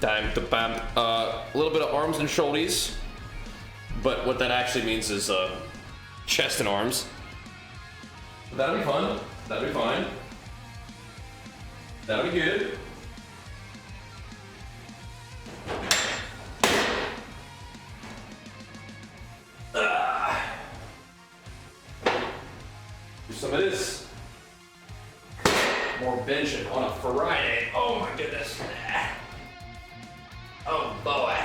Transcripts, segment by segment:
Time to bam. A little bit of arms and shoulders, but what that actually means is chest and arms. That'll be fun. That'll be fine. That'll be good. Do some of this. More benching on a Friday. Oh my goodness. Oh boy.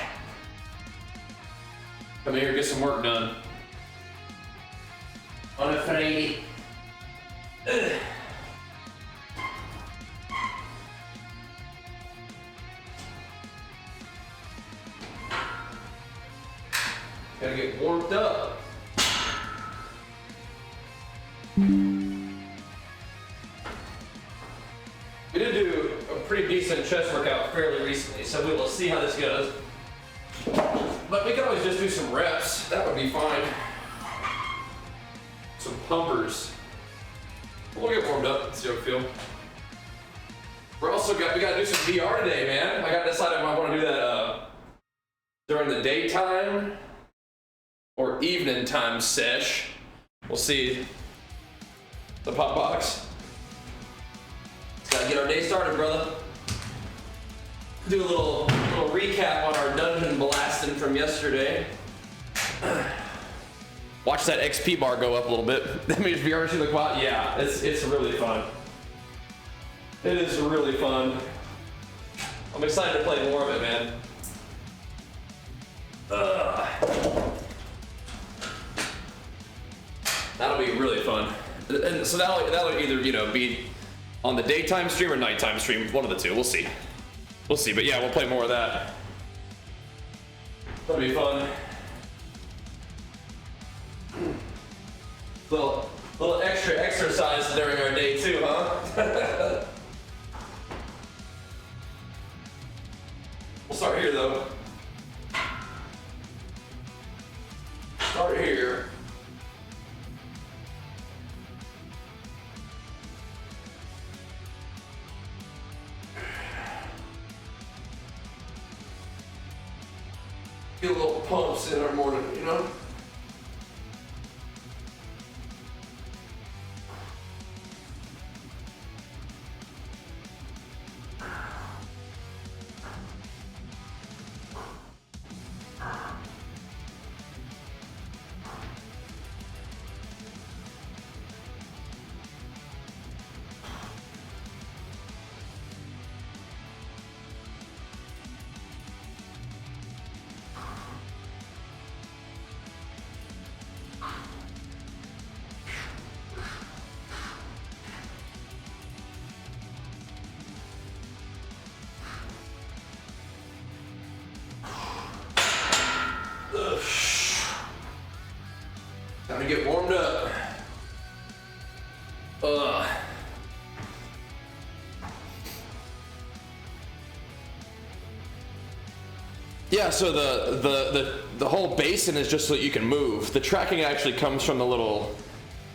Come here, get some work done. On a Friday. Gotta get warmed up. We did do a pretty decent chest workout fairly recently, so we will see how this goes. But we can always just do some reps. That would be fine. Some pumpers. We'll get warmed up and see how we feel. We gotta do some VR today, man. I gotta decide if I want to do that during the daytime or evening time sesh. We'll see. The pop box. Gotta get our day started, brother. Do a little recap on our dungeon blasting from yesterday. Watch that XP bar go up a little bit. That means VR see the quad. Yeah, it's really fun. It is really fun. I'm excited to play more of it, man. That'll be really fun. And so that'll either be on the daytime stream or nighttime stream, one of the two. We'll see. We'll see. But yeah, we'll play more of that. That'll be fun. Little extra exercise during our day too, huh? We'll start here though. Start here. Get a little pumps in our morning, you know? Time to get warmed up. Yeah, so the whole basin is just so that you can move. The tracking actually comes from the little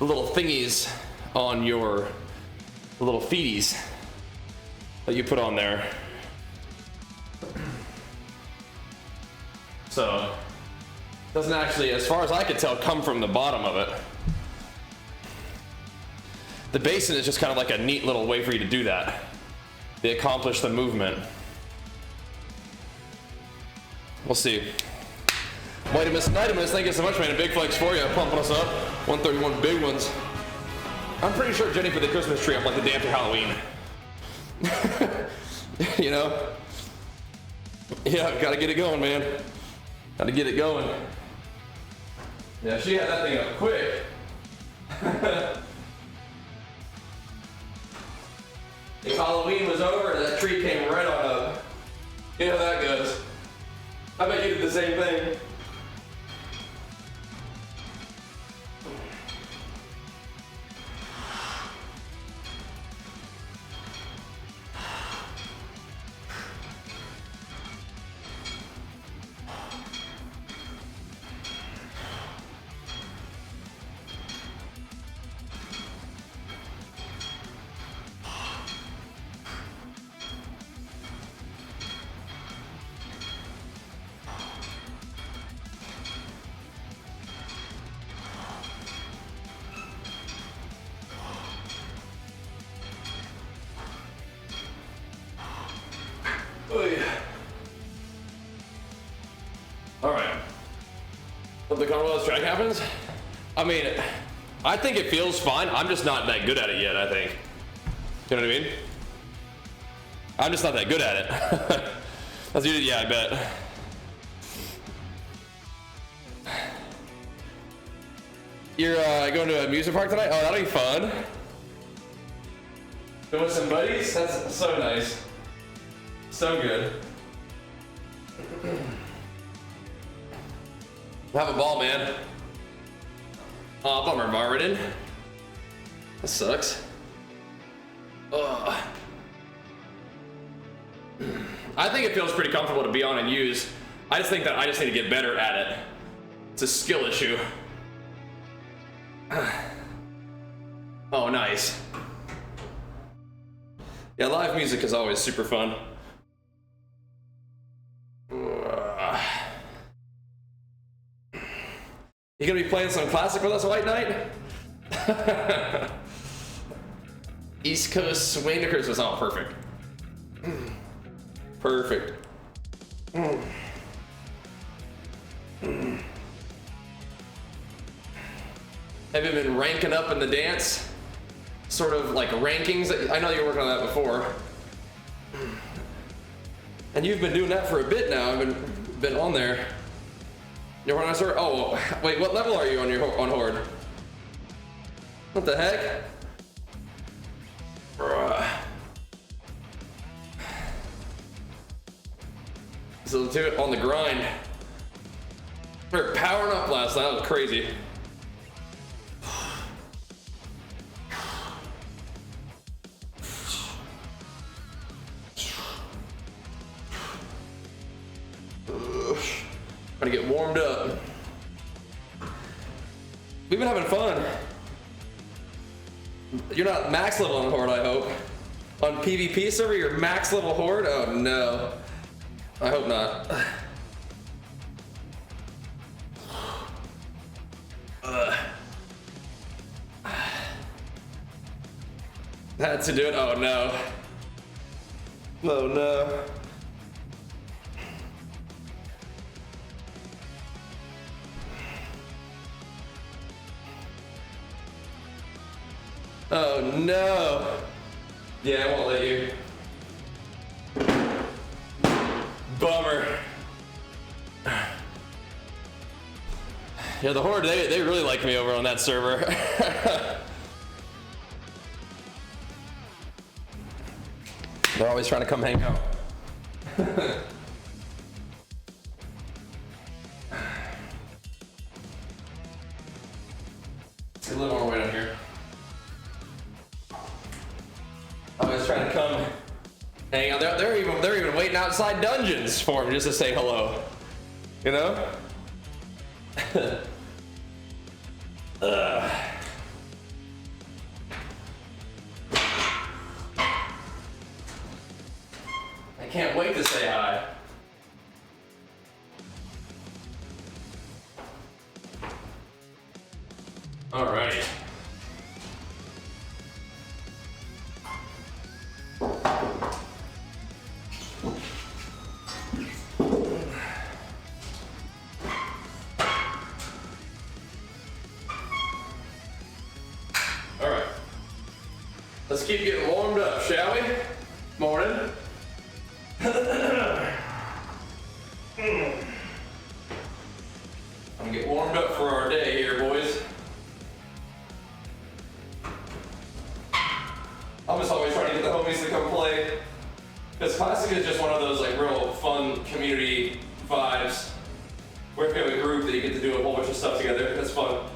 thingies on your little feeties that you put on there. So it doesn't actually, as far as I could tell, come from the bottom of it. The basin is just kind of like a neat little way for you to do that. They accomplish the movement. We'll see. Vitamus, thank you so much, man. A big flex for you, pumping us up. 131 big ones. I'm pretty sure Jenny put the Christmas tree up like the day after Halloween. You know? Yeah, gotta get it going, man. Gotta get it going. Yeah, she had that thing up quick. If Halloween was over, that tree came right on up. You know how that goes. I bet you did the same thing. What the Commonwealth track happens? I mean, I think it feels fine. I'm just not that good at it yet, I think. You know what I mean? I'm just not that good at it. That's usually, yeah, I bet. You're going to an amusement park tonight? Oh, that'll be fun. Going with some buddies? That's so nice. So good. Have a ball, man. Oh, bummer, Marvin. That sucks. Ugh. I think it feels pretty comfortable to be on and use. I just think that I just need to get better at it. It's a skill issue. Oh, nice. Yeah, live music is always super fun. You gonna be playing some classic with us, White Knight? East Coast swing to Christmas. Oh, perfect. Perfect. Have you been ranking up in the dance? Sort of like rankings? I know you were working on that before. And you've been doing that for a bit now. I've been on there. You're on Horde? Oh, wait, what level are you on Horde? What the heck? So do it on the grind. We were powering up last night, that was crazy. Trying to get warmed up. We've been having fun. You're not max level on Horde, I hope. On PvP server, you're max level Horde? Oh no. I hope not. Had to do it? Oh no. Oh no. Oh no. Yeah, I won't let you. Bummer. Yeah, the Horde, they really like me over on that server. They're always trying to come hang out. Get a little more weight on here. Always trying to come hang out. They're even waiting outside dungeons for him just to say hello. You know? I can't wait to say hi. All right. Let's keep getting warmed up, shall we? Morning. I'm gonna get warmed up for our day here, boys. I'm just always trying to get the homies to come play. Because Classic is just one of those like real fun community vibes. Where if you have a group that you get to do a whole bunch of stuff together, that's fun.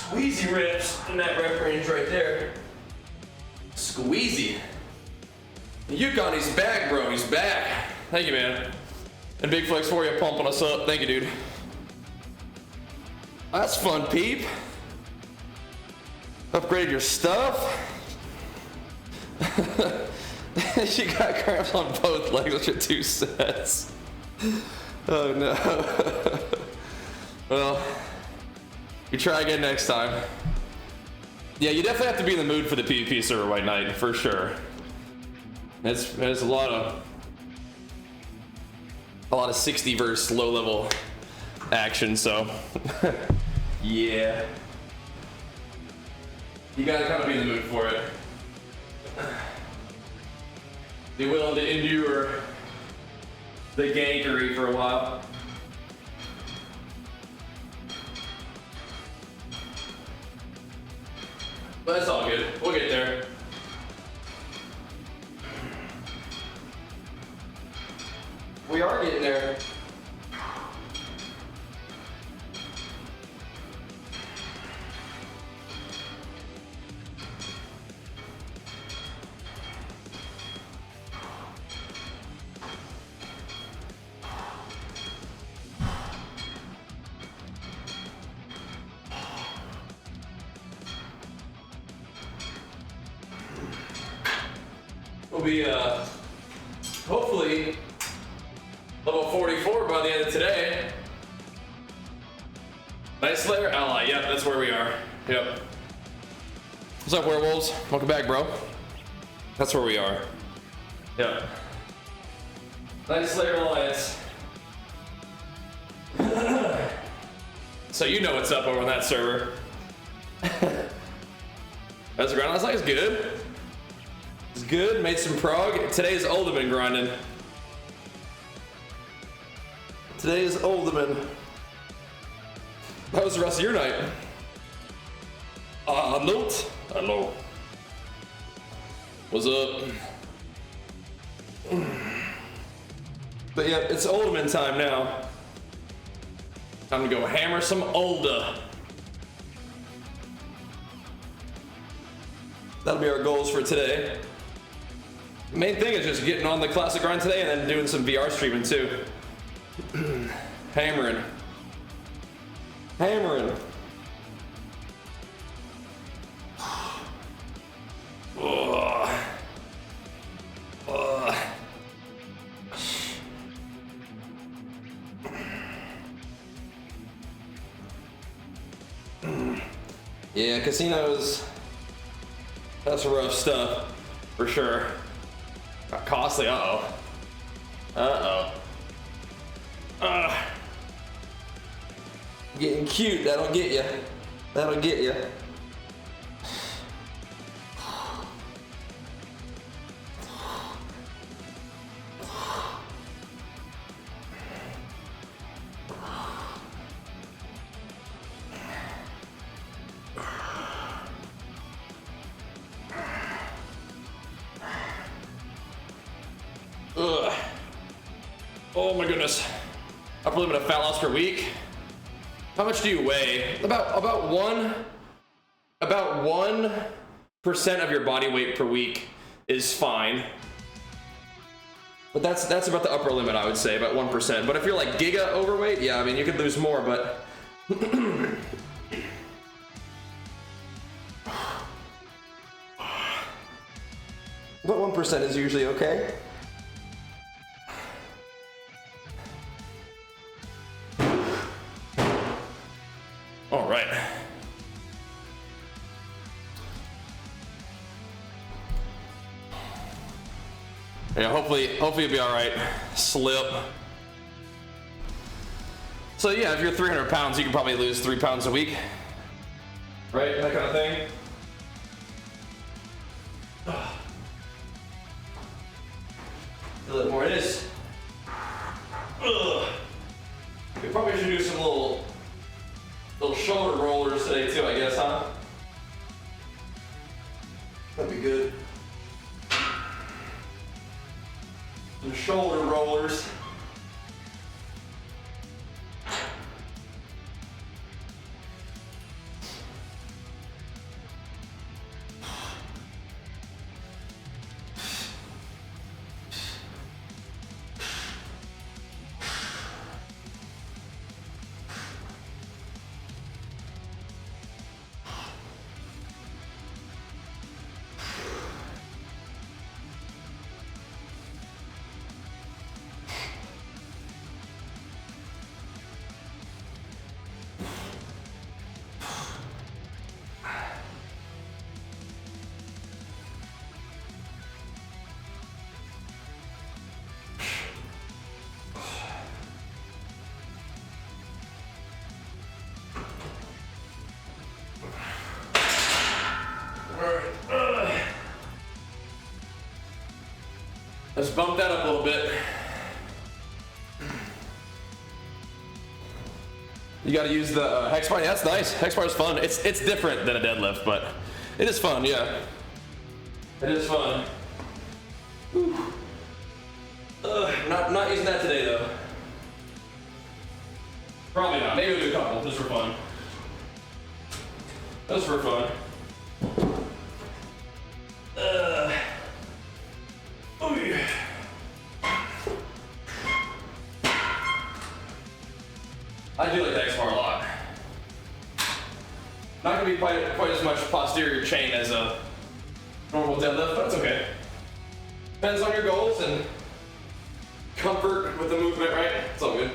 Squeezy reps in that rep range right there. Squeezy. Yukon, he's back, bro. He's back. Thank you, man. And Big Flex for you, pumping us up. Thank you, dude. That's fun, peep. Upgrade your stuff. She got cramps on both legs with 2 sets. Oh no. Well, you try again next time. Yeah, you definitely have to be in the mood for the PvP server White Knight, for sure. There's a lot of 60 verse low level action, so yeah. You gotta kind of be in the mood for it. Be willing to endure the gankery for a while. But that's all good. We'll get there. We are getting there. We'll be hopefully level 44 by the end of today. Night Slayer Ally, yep, that's where we are. Yep. What's up, werewolves? Welcome back, bro. That's where we are. Yep. Night Slayer Alliance. So you know what's up over on that server. That's the ground. Last night was good. It's good, made some prog. Today's Ultimate grinding. Today's Ultimate. How was the rest of your night? Note. Hello. What's up? But yeah, it's Ultimate time now. Time to go hammer some Ulda. That'll be our goals for today. Main thing is just getting on the classic grind today and then doing some VR streaming too. Hammering. Hammering. Yeah, casinos, that's rough stuff, for sure. Got costly, uh-oh. Getting cute, that'll get you. That'll get you. Ugh. Oh my goodness. Upper limit of fat loss per week. How much do you weigh? About 1% of your body weight per week is fine. But that's about the upper limit, I would say, about 1%. But if you're like giga overweight, yeah, I mean you could lose more, but but 1% is usually okay. All right. Yeah, hopefully you'll be all right. Slip. So yeah, if you're 300 pounds, you can probably lose 3 pounds a week. Right, that kind of thing. Feel it more. It is. Ugh. We probably should do some little shoulder rollers today too, I guess, huh? That'd be good. Some shoulder rollers. Let's bump that up a little bit. You gotta use the hex bar. Yeah, that's nice. Hex bar is fun. It's different than a deadlift, but it is fun, yeah. It is fun. Not using that today though. Probably not. Maybe we'll do a couple just for fun. Just for fun. Oh yeah. I do like the X bar a lot. Not gonna be quite as much posterior chain as a normal deadlift, but it's okay. Depends on your goals and comfort with the movement, right? It's all good.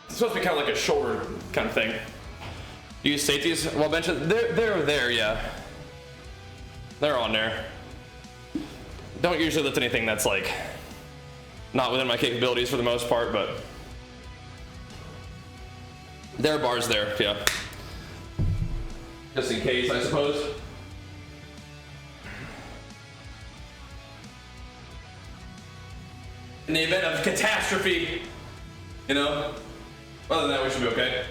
It's supposed to be kind of like a shoulder kind of thing. You use safeties while benching? They're there, yeah. They're on there. Don't usually lift anything that's like not within my capabilities for the most part, but there are bars there, yeah. Just in case, I suppose. In the event of catastrophe, you know? Other than that, we should be okay.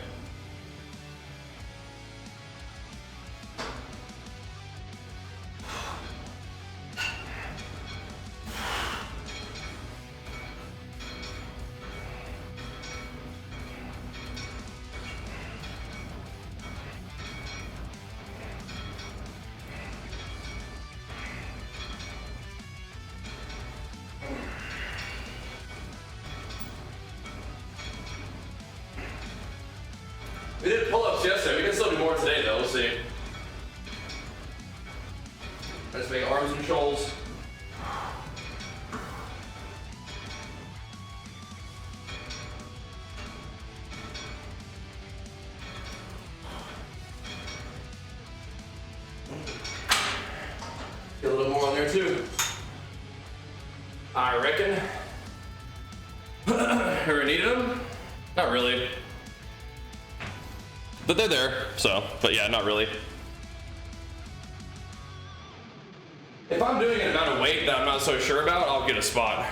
We did pull-ups yesterday. We can still do more today, though. We'll see. Let's make arms and shoulders. Get a little more on there, too. I reckon. Ever needed them? Not really. But they're there, so, but yeah, not really. If I'm doing an amount of weight that I'm not so sure about, I'll get a spot.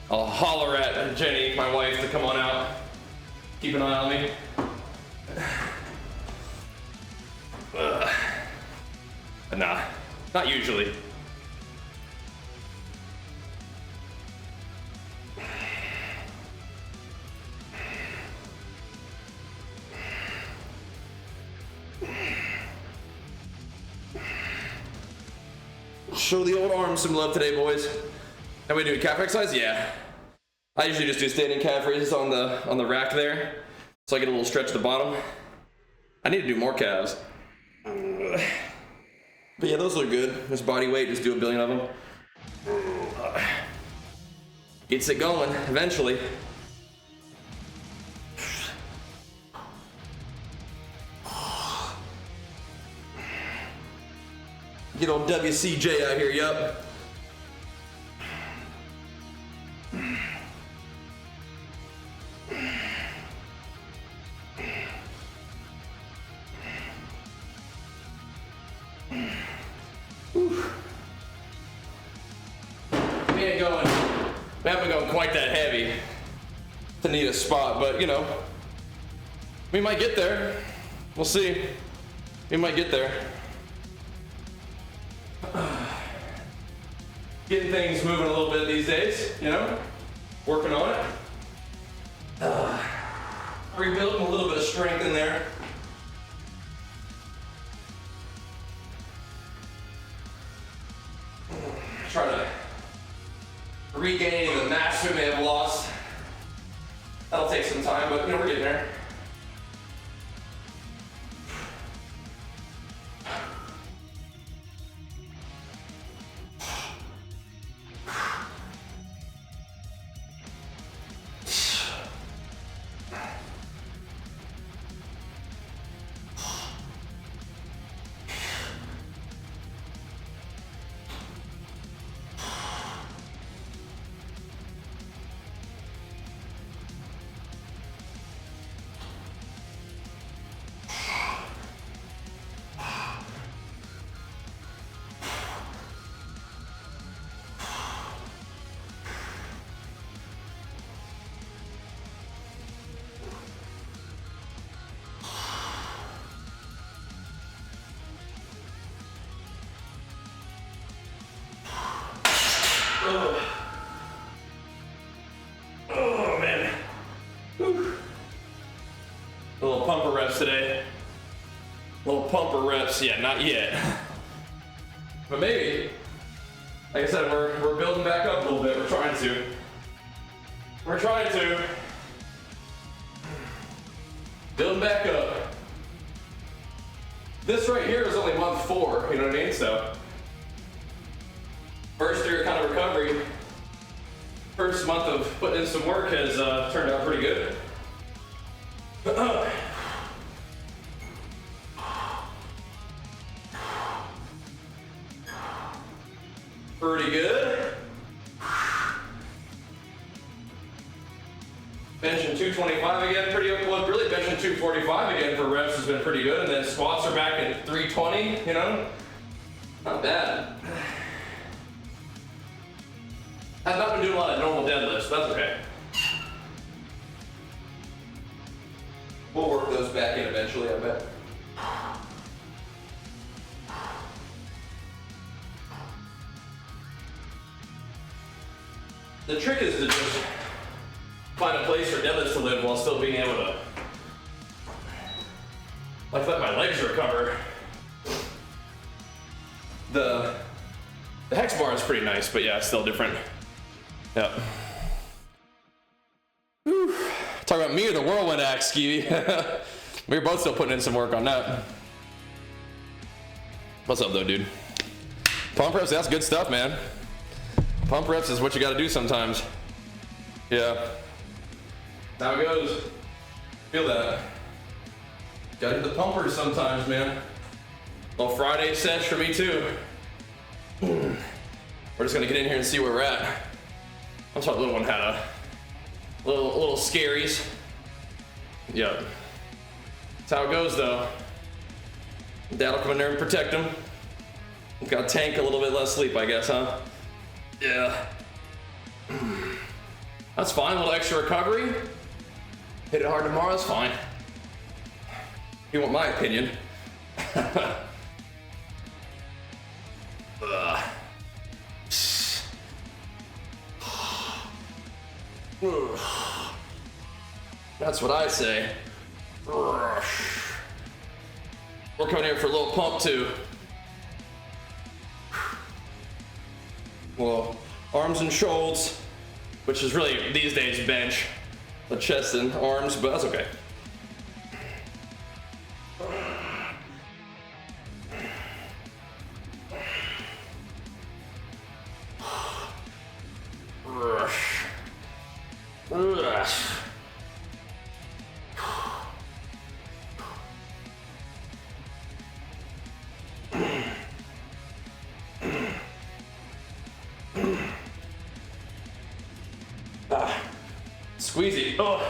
I'll holler at Jenny, my wife, to come on out. Keep an eye on me. Nah, not usually. Show the old arms some love today, boys. How we doing? Calf exercise? Yeah. I usually just do standing calf raises on the rack there, so I get a little stretch at the bottom. I need to do more calves. But yeah, those look good. This body weight, just do a billion of them. Gets it going eventually. Get old WCJ out here, yup. We haven't gone quite that heavy to need a spot, but you know, we might get there. We'll see. We might get there. Getting things moving a little bit these days, you know, working on it. Rebuilding a little bit of strength in there. Try to regain the mass we may have lost. That'll take some time, but you know, we're getting there. Oh man. Whew. A little pumper reps today. Little pumper reps, yeah, not yet. But maybe. Like I said, we're building back up a little bit. We're trying to. We're trying to. Building back up. This right here is only month 4, you know what I mean? So, first year kind of recovery. First month of putting in some work has turned out pretty good. Pretty good. Benching 225 again, pretty well. Really benching 245 again for reps has been pretty good, and then squats are back at 320. You know, not bad. I've not been doing a lot of normal deadlifts, but that's okay. We'll work those back in eventually, I bet. The trick is to just find a place for deadlifts to live while still being able to, like, let my legs recover. The hex bar is pretty nice, but yeah, it's still different. Yep. Whew. Talk about me or the whirlwind axe, Ski. We were both still putting in some work on that. What's up, though, dude? Pump reps, that's good stuff, man. Pump reps is what you gotta do sometimes. Yeah. How it goes. Feel that. Gotta hit the pumpers sometimes, man. Little Friday sesh for me too. We're just gonna get in here and see where we're at. I'm sorry, the little one had a little scaries. Yep. That's how it goes though. Dad'll come in there and protect him. Gotta tank a little bit less sleep, I guess, huh? Yeah. That's fine, a little extra recovery. Hit it hard tomorrow, that's fine. If you want my opinion. That's what I say. We're coming here for a little pump too. Well, arms and shoulders, which is really these days bench, the chest and arms, but that's okay. Squeezy. Oh.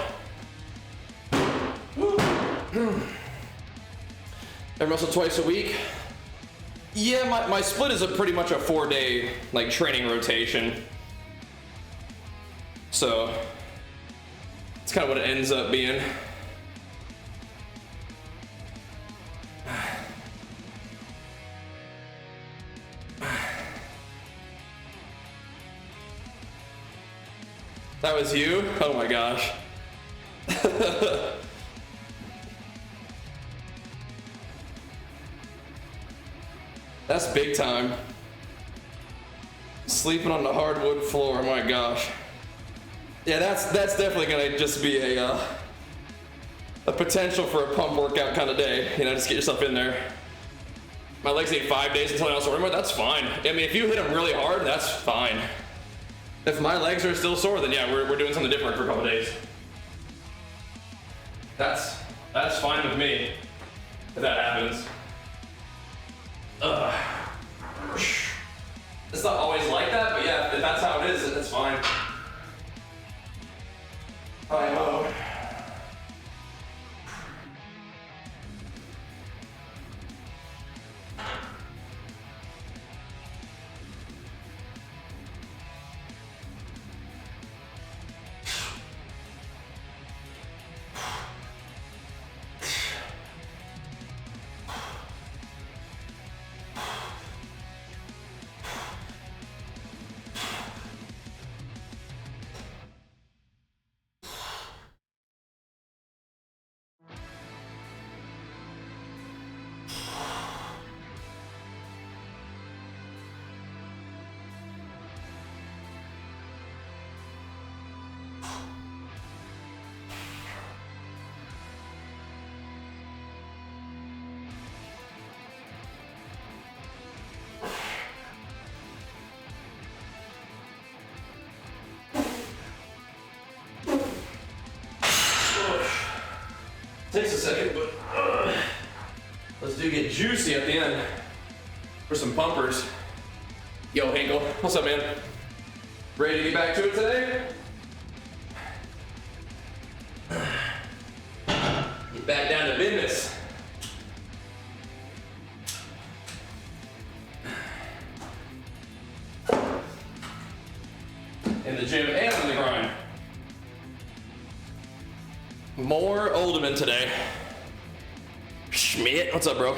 Every muscle twice a week. Yeah, my split is pretty much a 4-day like training rotation. So it's kind of what it ends up being. That was you? Oh my gosh. That's big time. Sleeping on the hardwood floor, my gosh. Yeah, that's definitely gonna just be a potential for a pump workout kind of day. You know, just get yourself in there. My legs need 5 days until I also remember, that's fine. I mean, if you hit them really hard, that's fine. If my legs are still sore, then yeah, we're doing something different for a couple days. That's fine with me, if that happens. It's not always like that, but yeah, if that's how it is, then it's fine. I know. Takes a second, but let's do get juicy at the end for some pumpers. Yo, Hinkle, what's up, man? Ready to get back to it today? Get back down to business. In the gym and on the grind. More Oldman today. Schmidt, what's up, bro?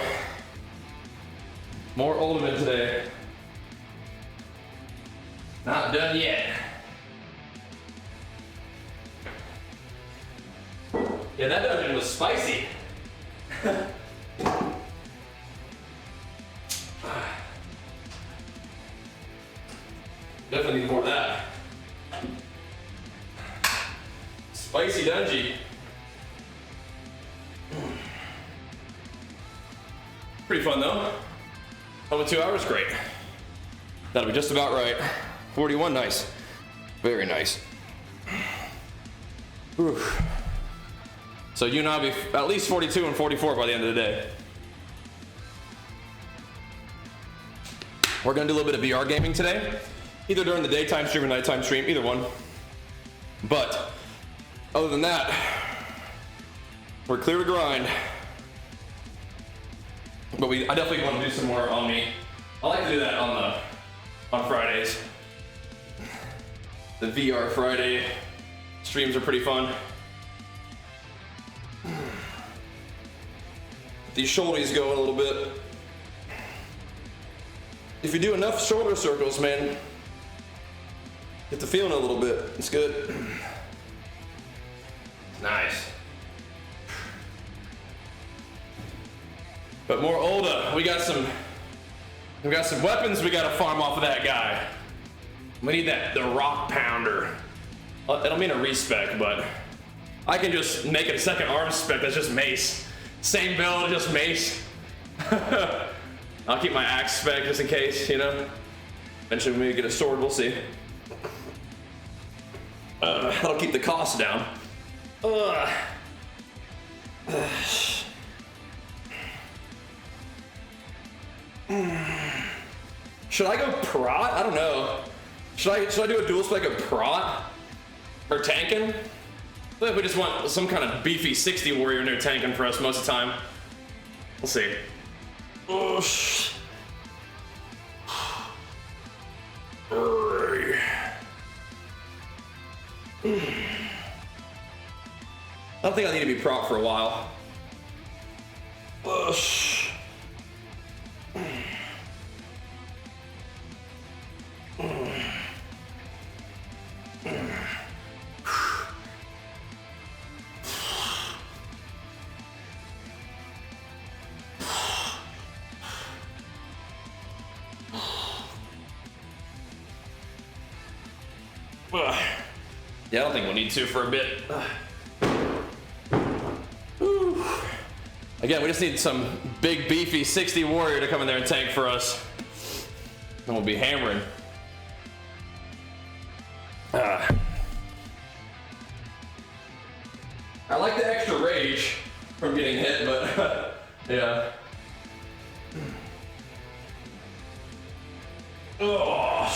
More Oldman today. Not done yet. Yeah, that dungeon was spicy. Definitely need more of that. Spicy dungeon. Pretty fun though. Over 2 hours, great. That'll be just about right. 41, nice. Very nice. Whew. So you and I'll be at least 42 and 44 by the end of the day. We're gonna do a little bit of VR gaming today. Either during the daytime stream or nighttime stream, either one. But other than that, we're clear to grind. But I definitely want to do some more on me. I like to do that on Fridays. The VR Friday streams are pretty fun. These shoulders going a little bit. If you do enough shoulder circles, man, get the feeling a little bit. It's good. Nice. But more Olda, we got some weapons we gotta farm off of that guy. We need the rock pounder. I don't mean a respec, but I can just make it a second arm spec that's just mace. Same build, just mace. I'll keep my axe spec just in case, you know. Eventually when we get a sword, we'll see. That'll keep the cost down. Should I go prot? I don't know. Should I do a dual spec of prot or tanking? I feel like we just want some kind of beefy 60 warrior in there tanking for us most of the time. We'll see. Oh, I don't think I need to be prot for a while. Yeah, I don't think we'll need to for a bit. Again, we just need some big beefy 60 warrior to come in there and tank for us. And we'll be hammering. I like the extra rage from getting hit, but yeah. Oh,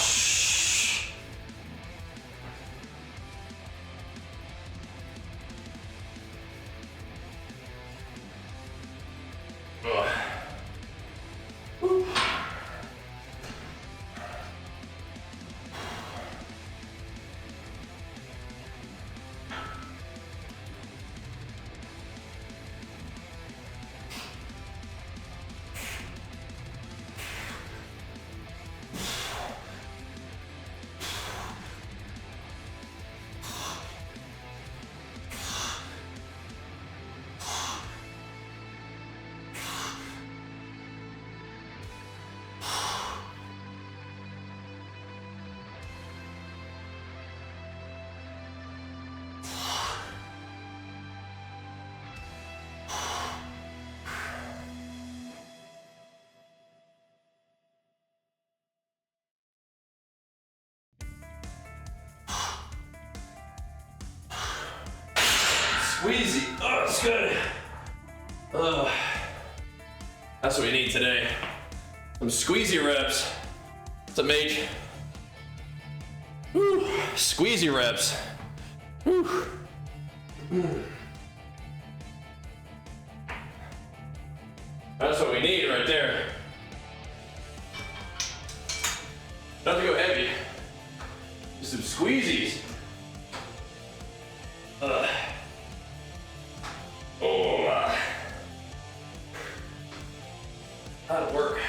squeezy. Oh, it's good. Ugh. That's what we need today. Some squeezy reps. What's up, Mage? Woo. Squeezy reps. Woo. That's what we need right there. Not to go heavy. Just some squeezies. Ugh. Oh. That'll work.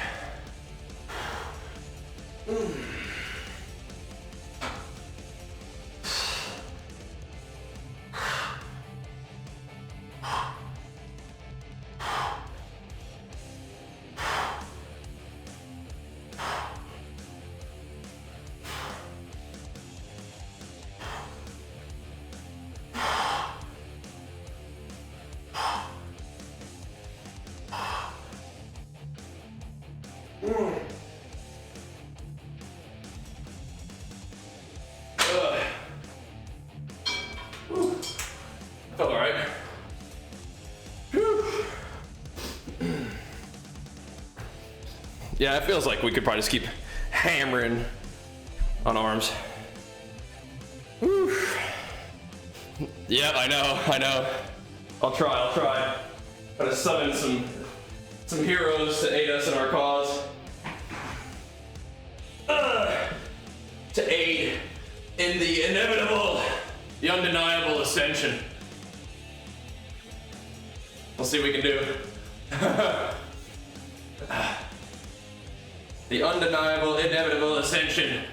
Felt all right. Yeah, it feels like we could probably just keep hammering on arms. Whew. Yeah, I know. I'll try. Gotta summon some heroes to aid us in our cause. To aid in the inevitable, the undeniable ascension. We'll see what we can do. The undeniable, inevitable ascension.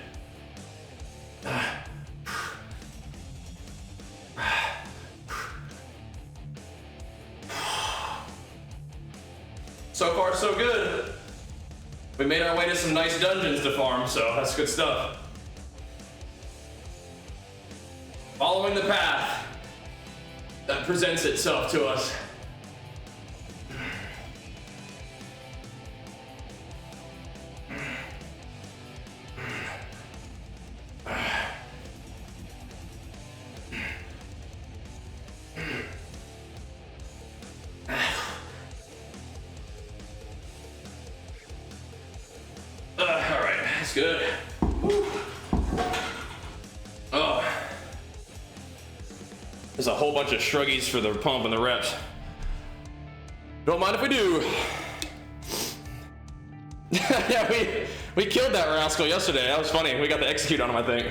So far, so good. We made our way to some nice dungeons to farm, so that's good stuff. Following the path that presents itself to us. Alright, that's good. Whew. Oh. There's a whole bunch of shruggies for the pump and the reps. Don't mind if we do. Yeah, we killed that rascal yesterday. That was funny. We got to execute on him, I think.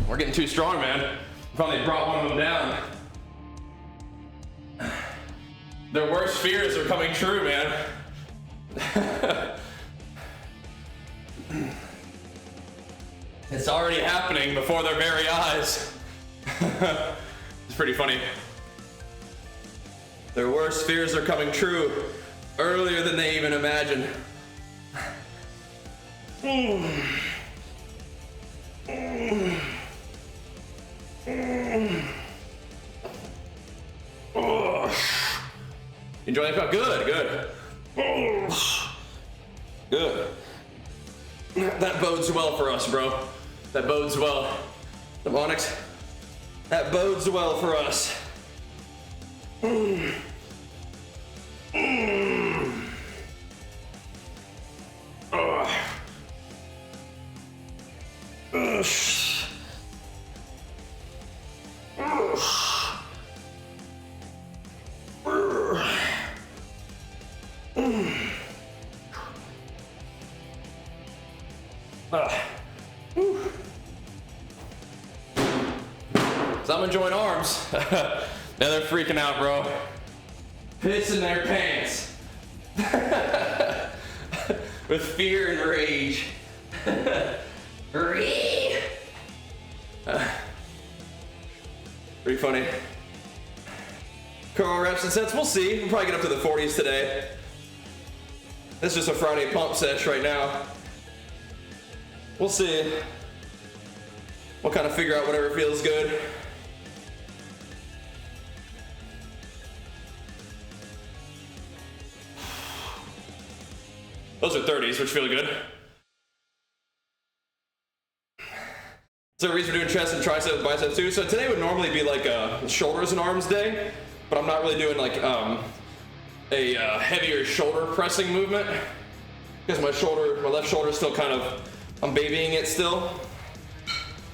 We're getting too strong, man. Probably brought one of them down. Their worst fears are coming true, man. It's already happening before their very eyes. It's pretty funny. Their worst fears are coming true earlier than they even imagined. Enjoy the cup? Good. Good. That bodes well for us, bro. That bodes well. Demonics, that bodes well for us. So I'm enjoying arms. Yeah, they're freaking out, bro. Pissing their pants. With fear and rage. Pretty funny. Curl reps and sets, we'll see. We'll probably get up to the 40s today. This is just a Friday pump sesh right now. We'll see. We'll kind of figure out whatever feels good. Those are 30s, which feel good. So the reason we're doing chest and tricep with biceps too. So today would normally be like a shoulders and arms day, but I'm not really doing like a heavier shoulder pressing movement because my left shoulder is still kind of, I'm babying it still.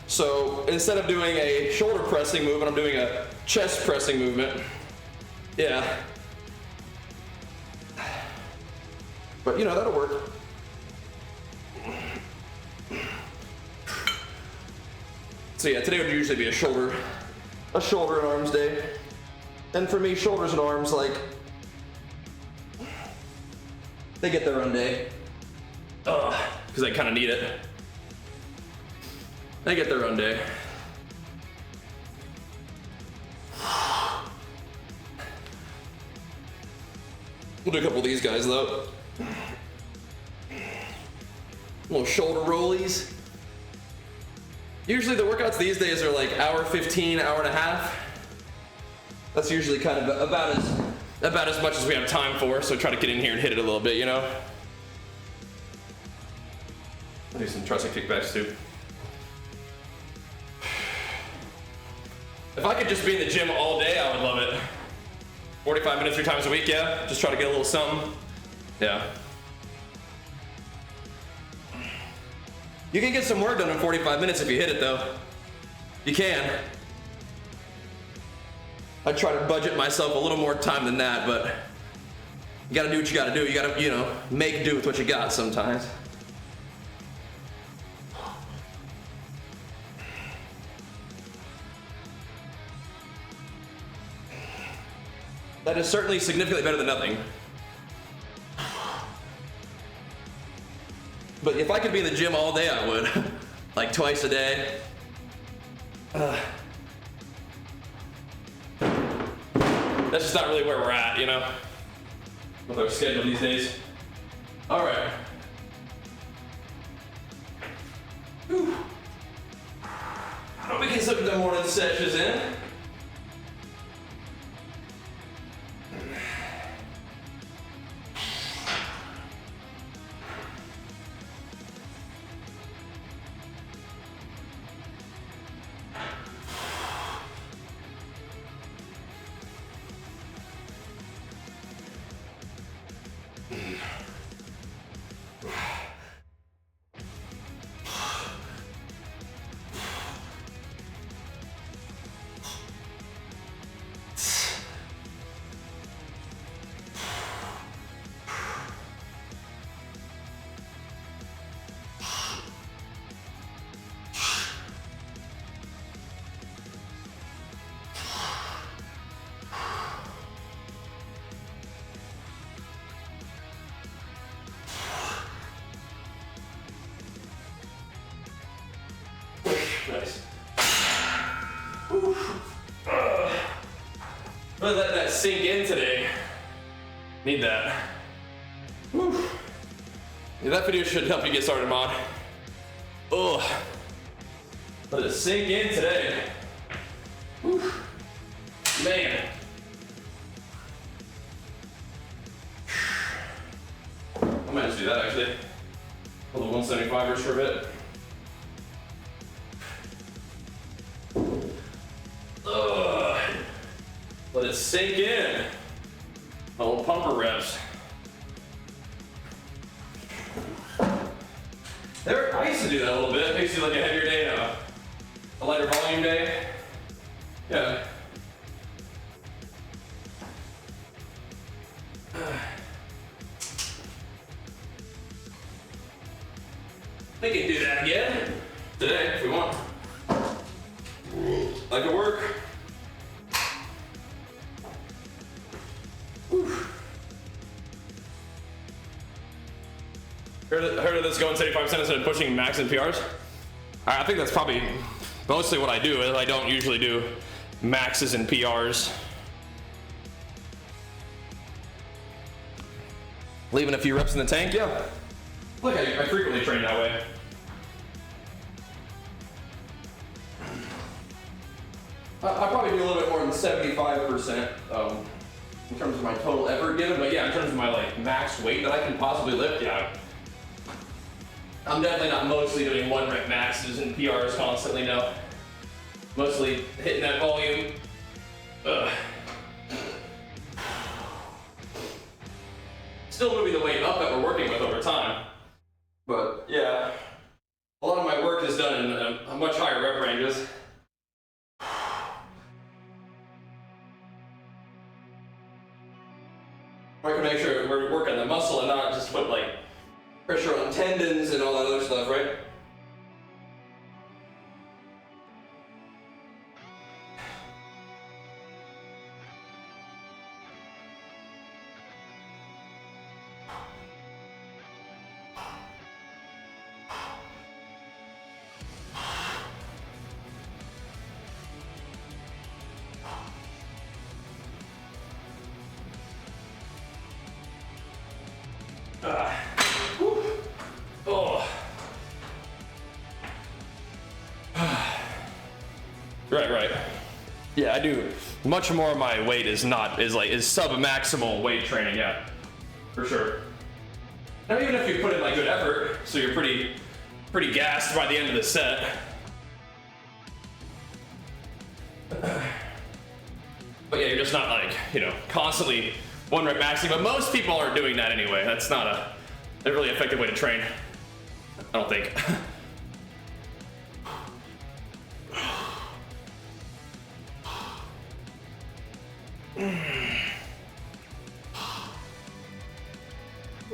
So instead of doing a shoulder pressing movement, I'm doing a chest pressing movement. Yeah. But you know, that'll work. So yeah, today would usually be a shoulder and arms day. And for me, shoulders and arms, like, they get their own day. Because they kind of need it. They get their own day. We'll do a couple of these guys though. Little shoulder rollies. Usually the workouts these days are like hour 15, hour and a half. That's usually kind of about as much as we have time for, so try to get in here and hit it a little bit, you know? I'll do some tricep kickbacks too. If I could just be in the gym all day, I would love it. 45 minutes 3 times a week, yeah? Just try to get a little something. Yeah. You can get some work done in 45 minutes if you hit it though. You can. I try to budget myself a little more time than that, but you gotta do what you gotta do. You gotta, you know, make do with what you got sometimes. That is certainly significantly better than nothing. But if I could be in the gym all day, I would. Like twice a day. That's just not really where we're at, you know? With our schedule these days. All right. Whew. How do we get some of the morning sessions in? Nice. Really let that sink in today. Need that. Whew. Yeah, that video should help you get started, mod. Ugh. Let it sink in today. Whew. Man. I might just do that actually. Hold the 175ers for a bit. Let it sink in. A little pumper reps. I used to do that a little bit. It makes you like a heavier day and a lighter volume day. Yeah. We can do that again today if we want. Like it work. Heard of this going 75% instead of pushing max and PRs? I think that's probably mostly what I do. Is I don't usually do maxes and PRs. Leaving a few reps in the tank, yeah. Look, I frequently train that way. I probably do a little bit more than 75% in terms of my total effort given, but yeah, in terms of my like max weight that I can possibly lift, yeah. I'm definitely not mostly doing 1 rep maxes and PRs constantly, no. Mostly hitting that volume. Ugh. Still moving the weight up that we're working with over time. But yeah, a lot of my work is done in a much higher rep ranges. I can make sure we're working the muscle and not just put like pressure on tendons and all that other stuff, right? Oh. Right. Yeah, I do much more of my weight is sub-maximal weight training, yeah. For sure. Now even if you put in like good effort, so you're pretty gassed by the end of the set. But yeah, you're just not like, constantly 1 rep maxing, but most people aren't doing that anyway. That's not a really effective way to train, I don't think.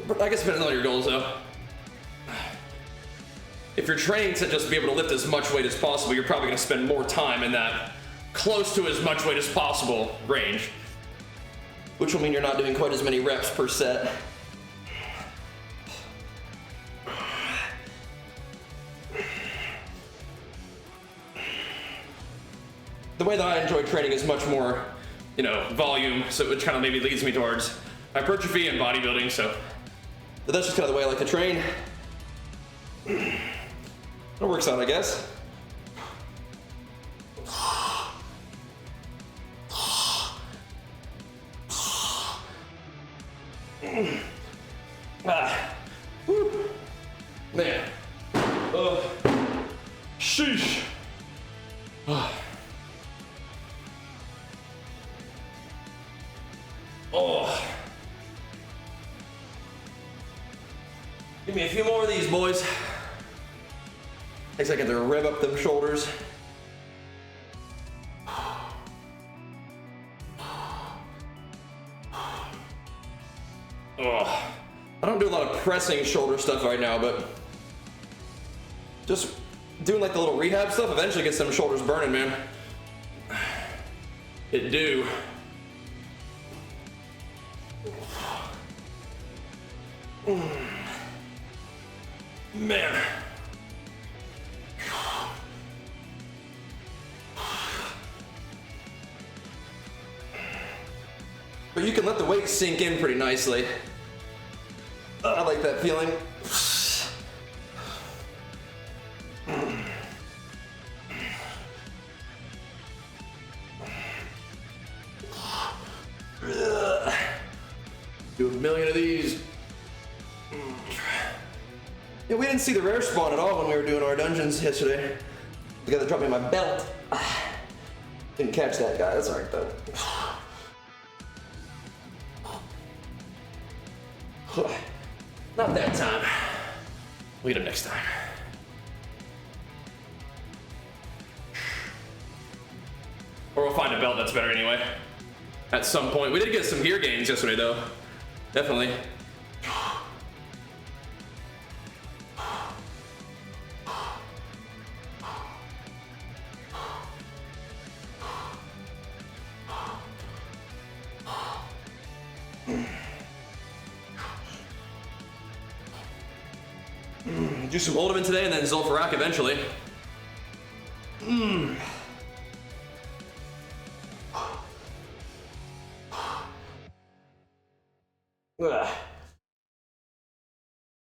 But I guess depending on your goals though. If you're training to just be able to lift as much weight as possible, you're probably gonna spend more time in that close to as much weight as possible range, which will mean you're not doing quite as many reps per set. The way that I enjoy training is much more, volume, so which kind of maybe leads me towards hypertrophy and bodybuilding, so but that's just kind of the way I like to train. It works out, I guess. Woo. Man. Sheesh. Oh. Give me a few more of these, boys. Takes a second to rev up them shoulders. Oh. I don't do a lot of pressing shoulder stuff right now, but just doing like the little rehab stuff eventually gets them shoulders burning, man. It do. Man. But you can let the weight sink in pretty nicely. I like that feeling. Do a million of these. Yeah, we didn't see the rare spawn at all when we were doing our dungeons yesterday. The guy that dropped me my belt. Didn't catch that guy, that's alright though. Not that time. We'll get him next time. Or we'll find a belt that's better anyway. At some point. We did get some gear gains yesterday though. Definitely. Do some Ultimate today and then Zulfarak eventually.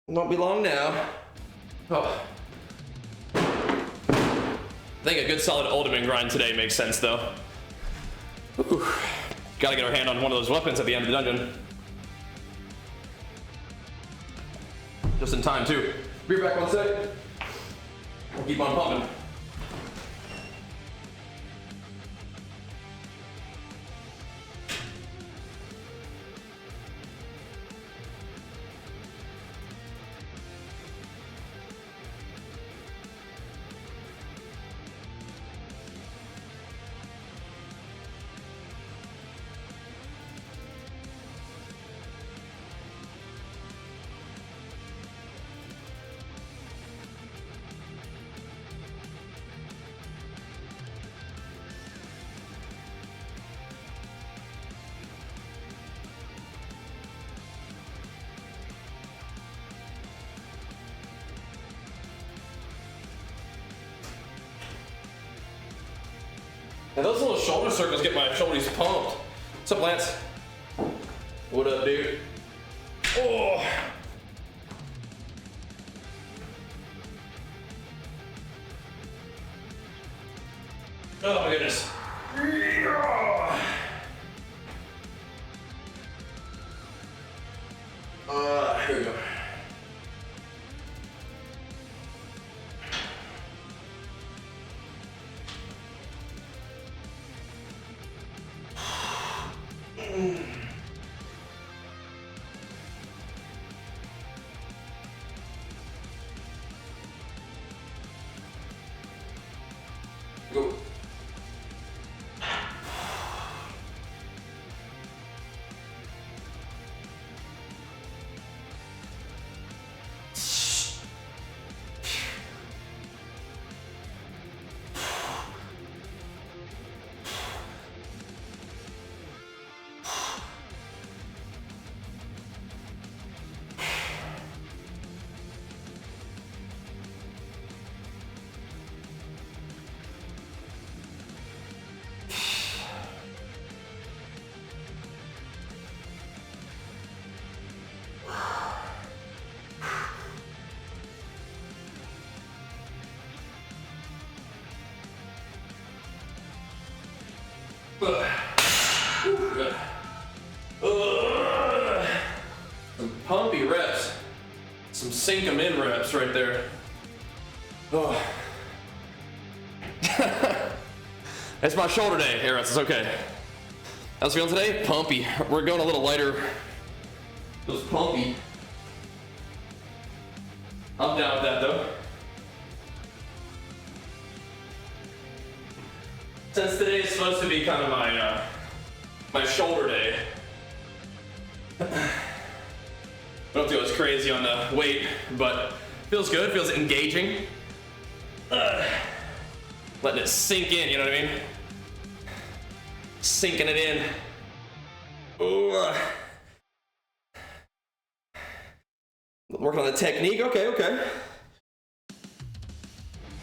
Won't be long now. Oh. I think a good solid Ultimate grind today makes sense though. Ooh. Gotta get our hand on one of those weapons at the end of the dungeon. Just in time too. Be right back 1 sec. We'll keep on pumping. And those little shoulder circles get my shoulders pumped. What's up, Lance? What up, dude? Oh. Oh my goodness. Here we go. Go. Good. Some pumpy reps. Some sink 'em in reps right there. Oh. It's my shoulder day, Aaron. It's okay. How's it feeling today? Pumpy. We're going a little lighter. Feels pumpy. I'm down with that though. Since today is supposed to be kind of my shoulder day, I don't feel as crazy on the weight, but feels good, feels engaging. Letting it sink in, you know what I mean? Sinking it in. Ooh. Working on the technique, okay.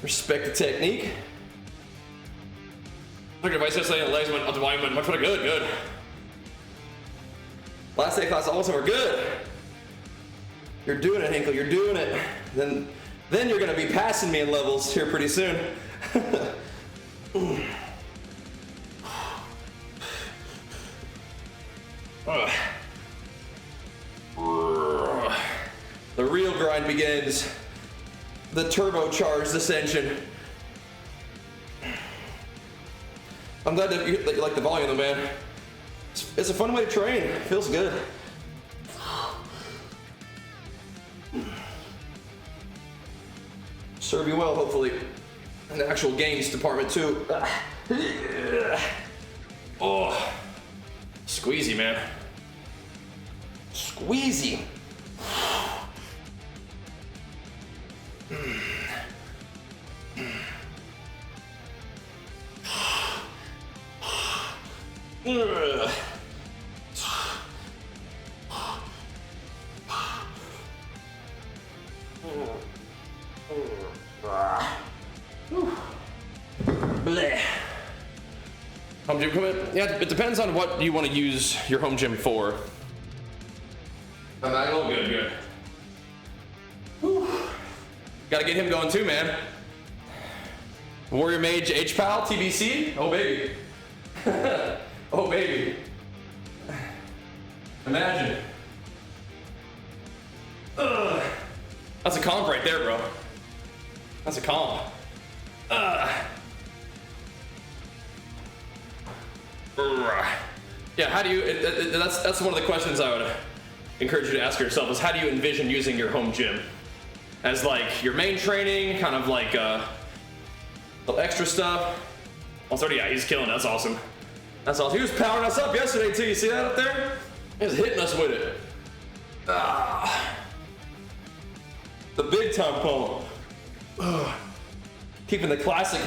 Respect the technique. Look at if I said something, the legs went up the volume, but my foot good. Last day class also were good. You're doing it, Hinkle, you're doing it. Then you're gonna be passing me in levels here pretty soon. The real grind begins. The turbocharged ascension. I'm glad that you like the volume though, man. It's a fun way to train. It feels good. Serve you well, hopefully. In the actual games department too. Oh, squeezy, man. Squeezy. Home gym equipment? Yeah, it depends on what you want to use your home gym for. Oh, good. Whew. Gotta get him going too, man. Warrior Mage H-Pal TBC? Oh, baby. Oh, baby. Imagine. That's a comp right there, bro. That's a comp. Yeah, how do you, that's one of the questions I would encourage you to ask yourself is how do you envision using your home gym? As like your main training, kind of like little extra stuff. Also, yeah, he's killing it. That's awesome. That's awesome. He was powering us up yesterday too. You see that up there? He was hitting us with it. The big time pump. Keeping the classic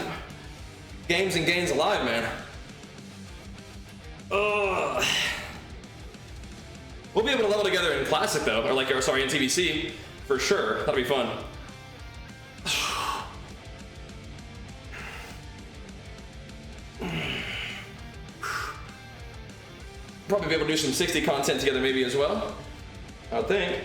games and gains alive, man. We'll be able to level together in classic though, or like, or sorry, in TBC for sure. That'll be fun. Probably be able to do some 60 content together maybe as well, I would think.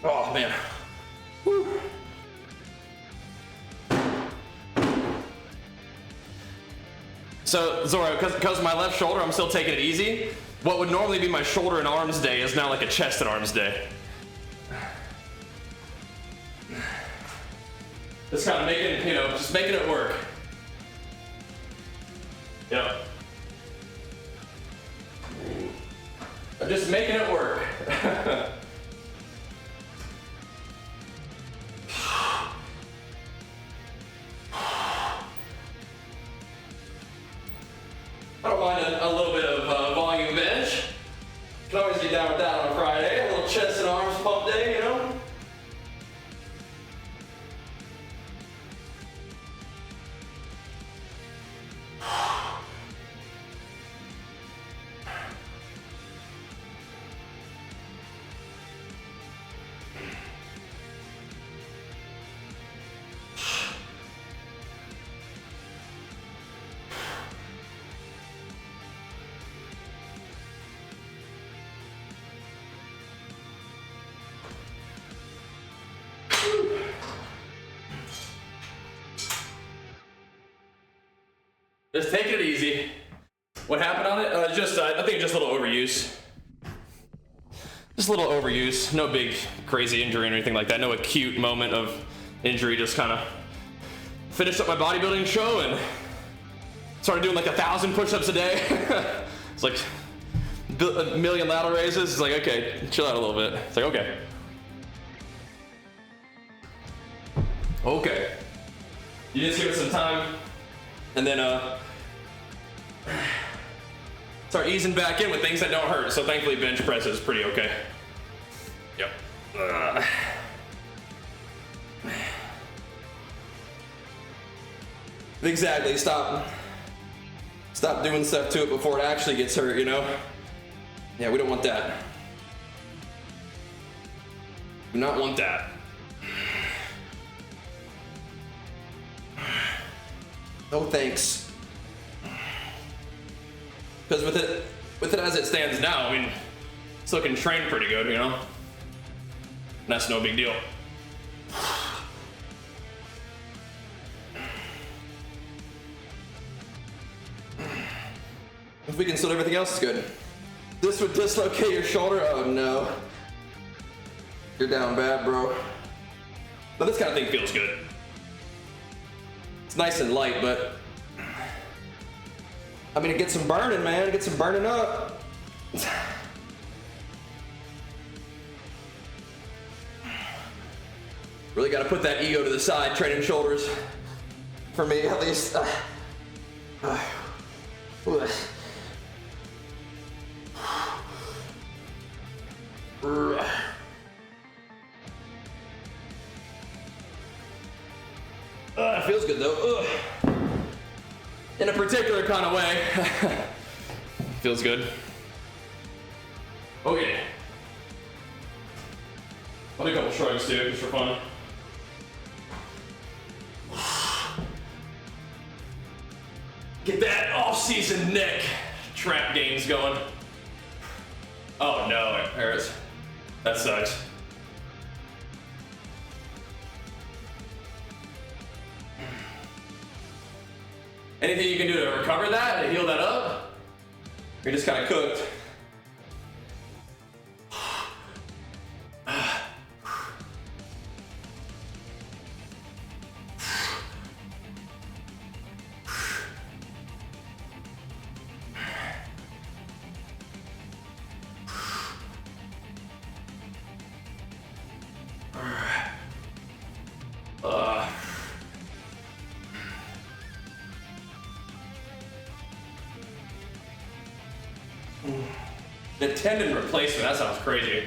Oh man. Woo. So Zora, because of my left shoulder, I'm still taking it easy. What would normally be my shoulder and arms day is now like a chest and arms day. Just kind of making, you know, just making it work. Yep. I'm just making it work. I don't mind a little bit of volume bench. Can always get down with that on a Friday. A little chest and arms pump day, you know? Just taking it easy. What happened on it? I think just a little overuse. Just a little overuse. No big crazy injury or anything like that. No acute moment of injury. Just kind of finished up my bodybuilding show and started doing like 1,000 push-ups a day. It's like a million lateral raises. It's like, okay, chill out a little bit. It's like, okay. Okay. You just give it some time. And then start easing back in with things that don't hurt. So thankfully bench press is pretty okay. Yep. Exactly, stop doing stuff to it before it actually gets hurt, you know? Yeah, we don't want that. Do not want that. No thanks. Because with it as it stands now, I mean, it's looking trained pretty good, you know? And that's no big deal. If we can still do everything else, is good. This would dislocate your shoulder? Oh no. You're down bad, bro. But this kind of thing feels good. It's nice and light, but I mean, it gets some burning, man. It gets some burning up. Really got to put that ego to the side, training shoulders. For me, at least. It feels good though. In a particular kind of way. Feels good. Okay. I'll do a couple shrugs too, just for fun. Get that off-season neck trap gains going. Oh no, it hurts. That sucks. Anything you can do to recover that, to heal that up? You're just kind of cooked. The tendon replacement, that sounds crazy.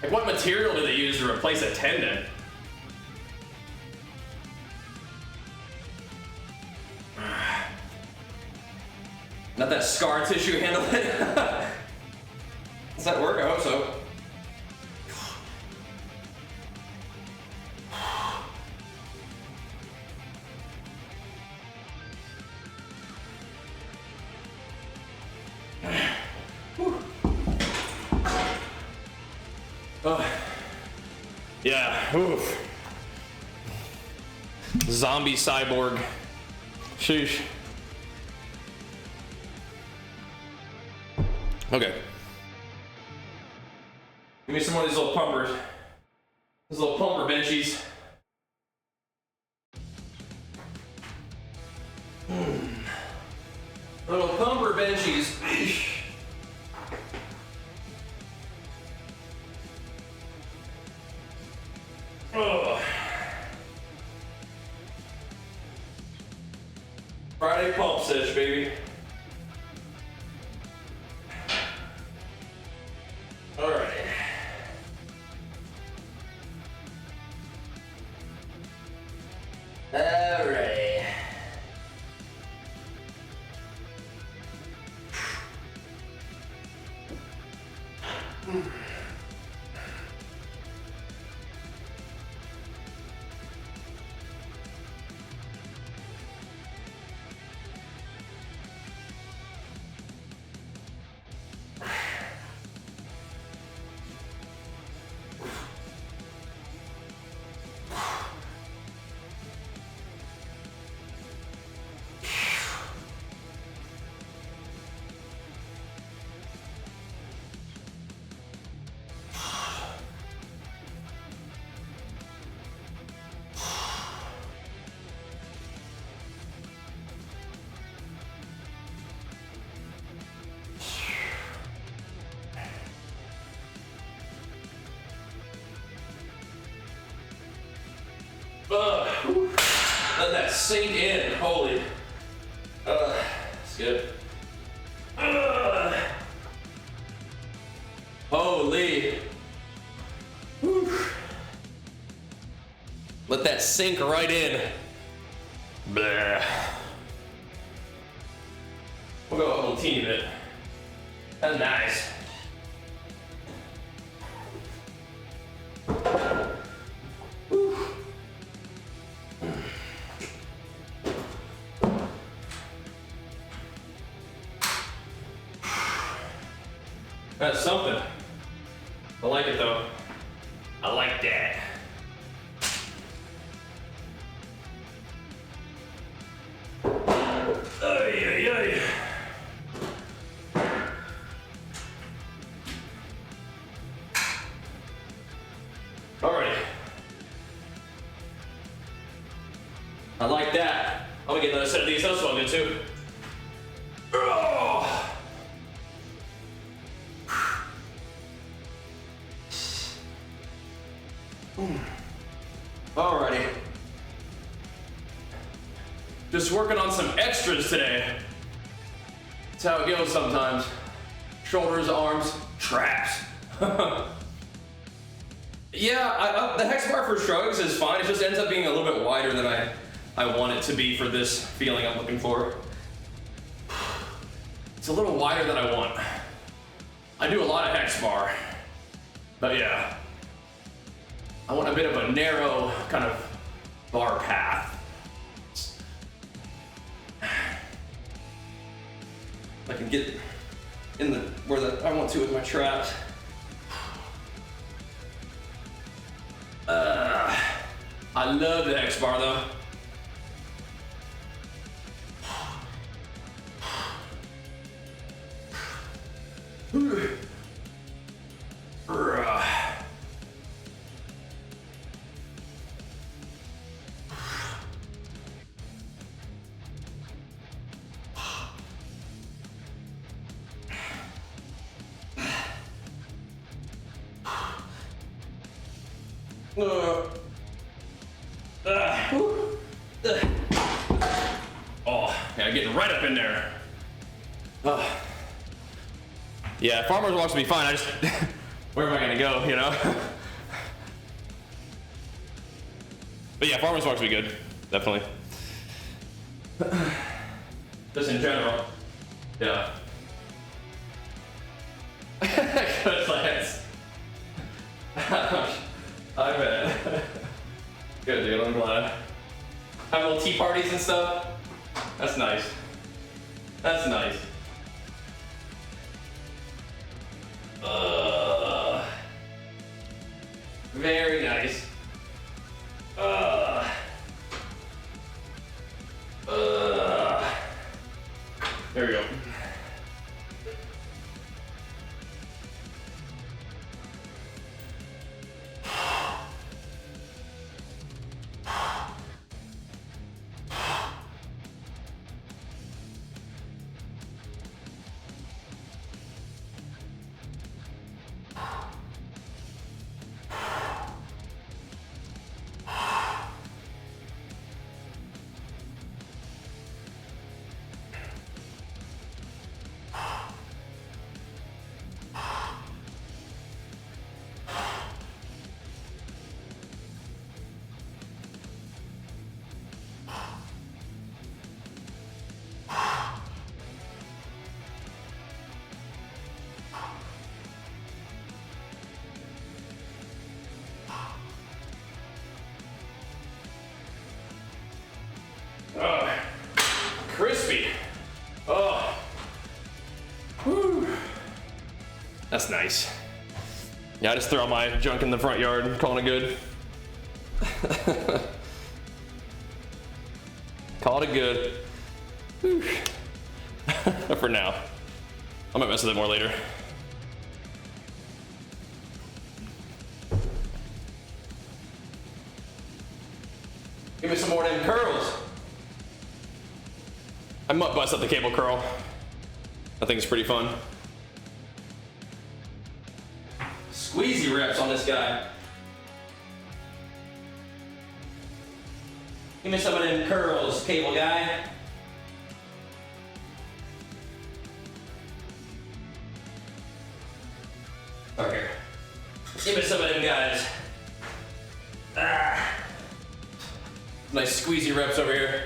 Like, what material do they use to replace a tendon? Not that scar tissue handling. Does that work? I hope so. Yeah, oof. Zombie cyborg. Sheesh. Okay. Give me some more of these little pumpers. These little pumper benchies. Little pumper benchies. Oh. Friday pump sesh, baby. All right. All right. Let that sink in. Holy. It's good. Holy. Whew. Let that sink right in. Blah. We'll go a little teeny bit. That's nice. That's something. I like it though. I like that. Ay, ay, ay. Alrighty. I like that. I'm gonna get another set of these. Those feel good too. Alrighty. Just working on some extras today. That's how it goes sometimes. Shoulders, arms, traps. Yeah, the hex bar for shrugs is fine. It just ends up being a little bit wider than I want it to be for this feeling I'm looking for. It's a little wider than I want. I do a lot of hex bar, but yeah. I want a bit of a narrow kind of bar path. I can get in where I want to with my traps. I love the hex bar though. Oh, yeah, getting right up in there. Yeah, farmer's walks will be fine. I just, where am I gonna go, you know? But yeah, farmer's walks will be good, definitely. Just in general, yeah. Good lads. I bet. Good dude, I'm glad. Have little tea parties and stuff. That's nice. That's nice. Very nice. There we go. Crispy. Oh. Whew. That's nice. Yeah, I just throw my junk in the front yard and calling it good. Call it good. Whew. For now. I might mess with it more later. Give me some more of them curls. I might bust up the cable curl. I think it's pretty fun. Squeezy reps on this guy. Give me some of them curls, cable guy. Okay. Give me some of them guys. Ah. Nice squeezy reps over here.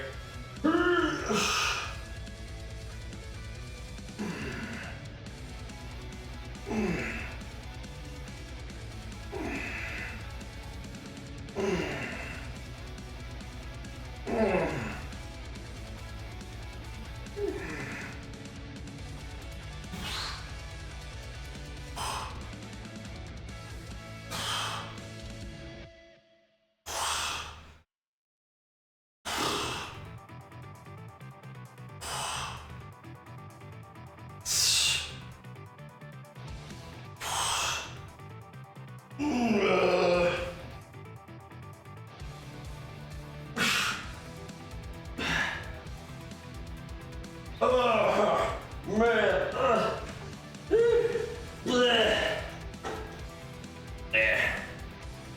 Oh, man.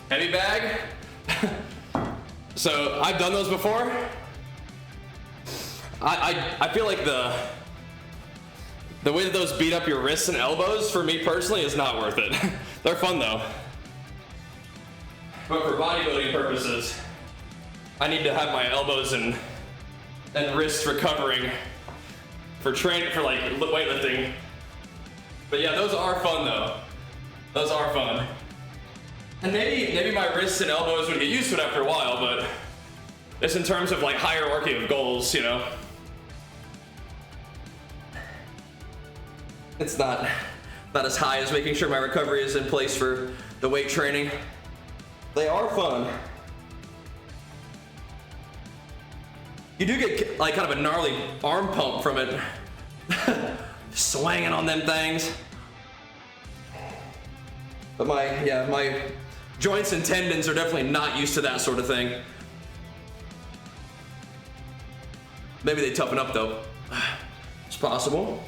Heavy bag. So I've done those before. I feel like the way that those beat up your wrists and elbows, for me personally, is not worth it. They're fun though. But for bodybuilding purposes, I need to have my elbows and wrists recovering for training, for like weightlifting. But yeah, those are fun though. Those are fun. And maybe my wrists and elbows would get used to it after a while, but just in terms of like hierarchy of goals, you know, it's not as high as making sure my recovery is in place for the weight training. They are fun. You do get like kind of a gnarly arm pump from it. Swanging on them things. But my joints and tendons are definitely not used to that sort of thing. Maybe they toughen up though. It's possible.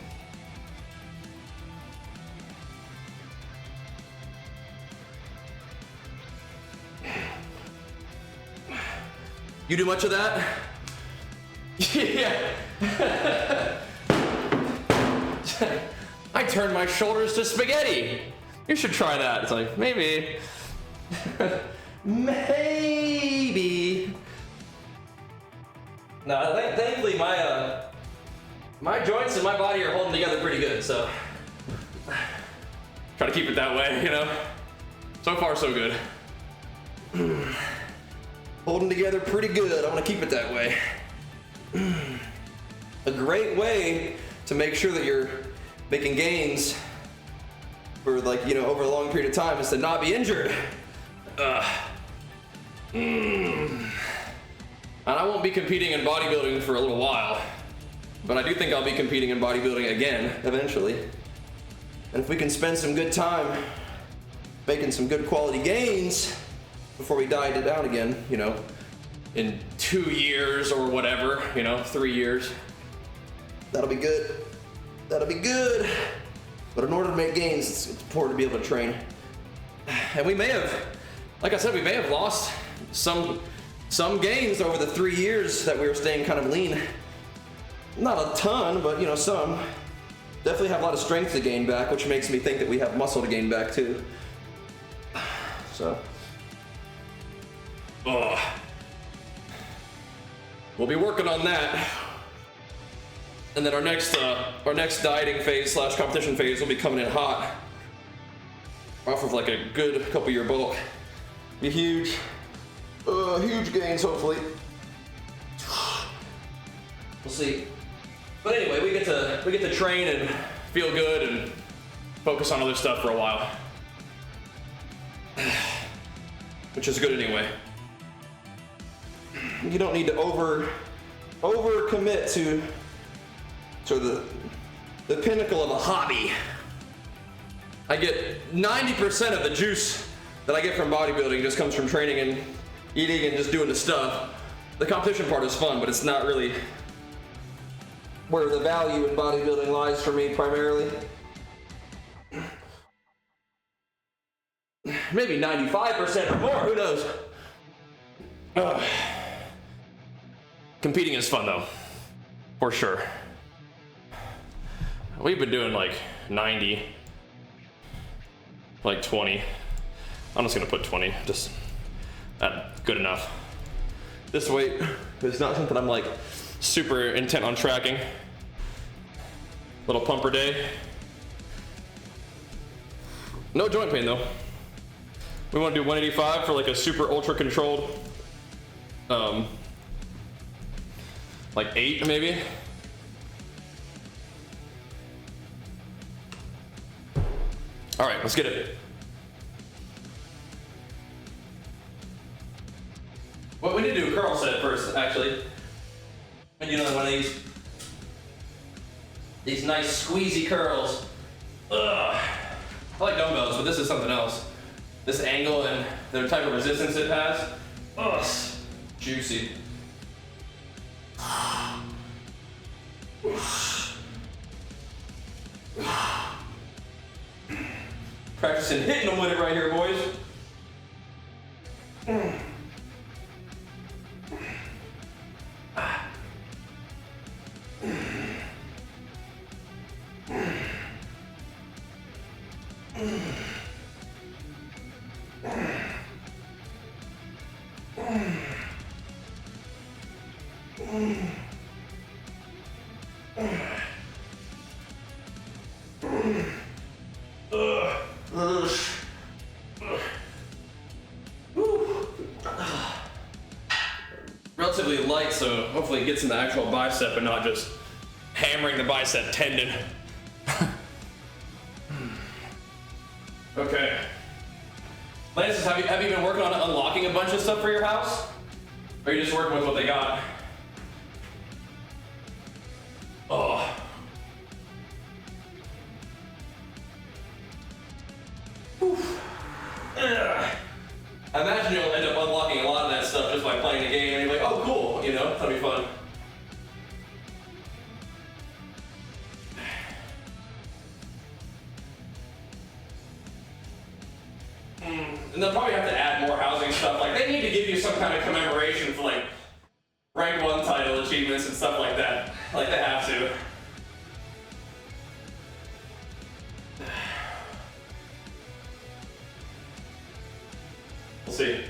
You do much of that? Yeah. I turned my shoulders to spaghetti. You should try that. It's like, maybe. Maybe. No, thankfully my joints and my body are holding together pretty good, so try to keep it that way, you know? So far, so good. Holding together pretty good. I'm gonna keep it that way. A great way to make sure that you're making gains for, like, you know, over a long period of time is to not be injured. And I won't be competing in bodybuilding for a little while, but I do think I'll be competing in bodybuilding again eventually. And if we can spend some good time making some good quality gains before we diet it down again, you know, in 2 years or whatever, you know, 3 years, that'll be good. That'll be good. But in order to make gains, it's important to be able to train. And we may have, like I said, we may have lost some gains over the 3 years that we were staying kind of lean. Not a ton, but, you know, some. Definitely have a lot of strength to gain back, which makes me think that we have muscle to gain back too. So, we'll be working on that. And then our next dieting phase / competition phase will be coming in hot. Off of like a good couple year bulk. Be huge. Huge gains, hopefully. We'll see. But anyway, we get to train and feel good and focus on other stuff for a while. Which is good anyway. You don't need to over commit to the pinnacle of a hobby. I get 90% of the juice that I get from bodybuilding just comes from training and eating and just doing the stuff. The competition part is fun, but it's not really where the value in bodybuilding lies for me primarily. Maybe 95% or more, who knows? Competing is fun though, for sure. We've been doing like 90, like 20. I'm just gonna put 20, just good enough. This weight is not something I'm like super intent on tracking. Little pumper day. No joint pain though. We want to do 185 for like a super ultra controlled, like 8 maybe. All right, let's get it. Well, we need to do a curl set first, actually. And you know, one of these nice squeezy curls. Ugh. I like dumbbells, but this is something else. This angle and the type of resistance it has. Ugh, juicy. Practicing hitting them with it right here, boys. Relatively light, so hopefully it gets in the actual bicep and not just hammering the bicep tendon. Okay. Lance, have you been working on unlocking a bunch of stuff for your house? Or are you just working with what they got? Oh. I imagine you'll end up unlocking a lot of that stuff just by playing the game, and you're like, oh cool, you know, that'll be fun. And they'll probably have to add more housing stuff. Like, they need to give you some kind of commemoration for like rank 1 title achievements and stuff like that. Like they have to. We'll see.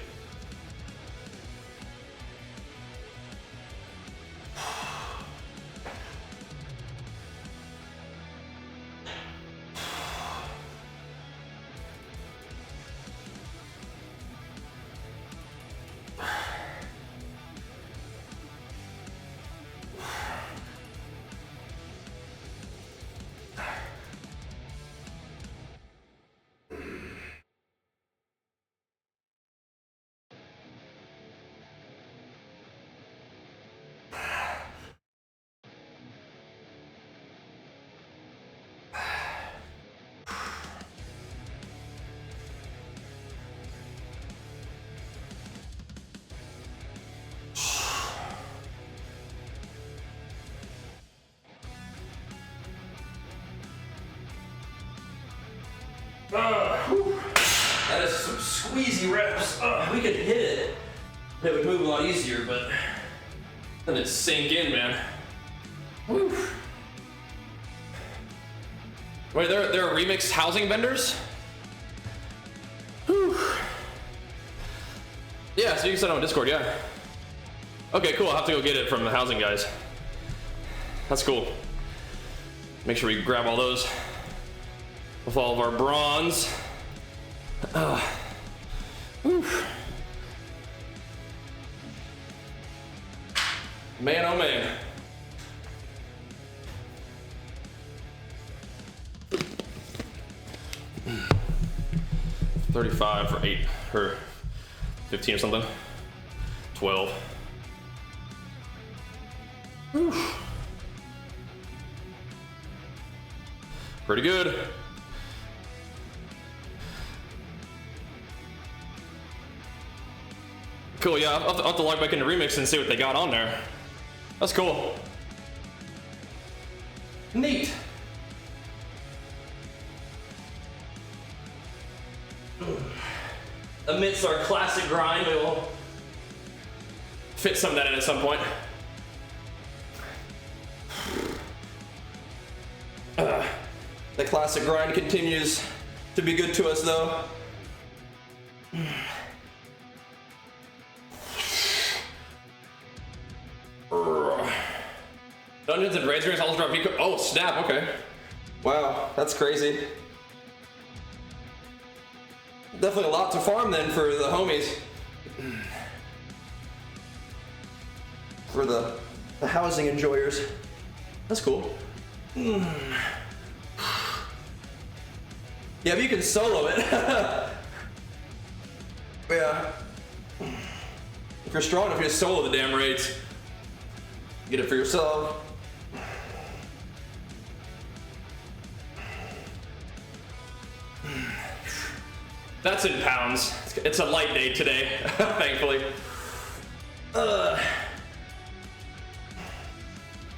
That is some squeezy reps. We could hit it. It would move a lot easier, but then it sink in, man. Woo. Wait, there are remixed housing vendors? Whew. Yeah, so you can send them on Discord, yeah. Okay, cool. I'll have to go get it from the housing guys. That's cool. Make sure we grab all those with all of our bronze. Man, oh man. $35 for 8 or 15 or something. 12. Whew. Pretty good. Cool, yeah, I'll have to log back into Remix and see what they got on there. That's cool. Neat. Amidst our classic grind, we will fit some of that in at some point. The classic grind continues to be good to us, though. Dungeons and Raids Rings, I'll drop Vico. Oh, snap, okay. Wow, that's crazy. Definitely a lot to farm then for the homies. For the housing enjoyers. That's cool. Yeah, but you can solo it. Yeah. If you're strong enough, you just solo the damn raids. Get it for yourself. That's in pounds. It's a light day today, thankfully.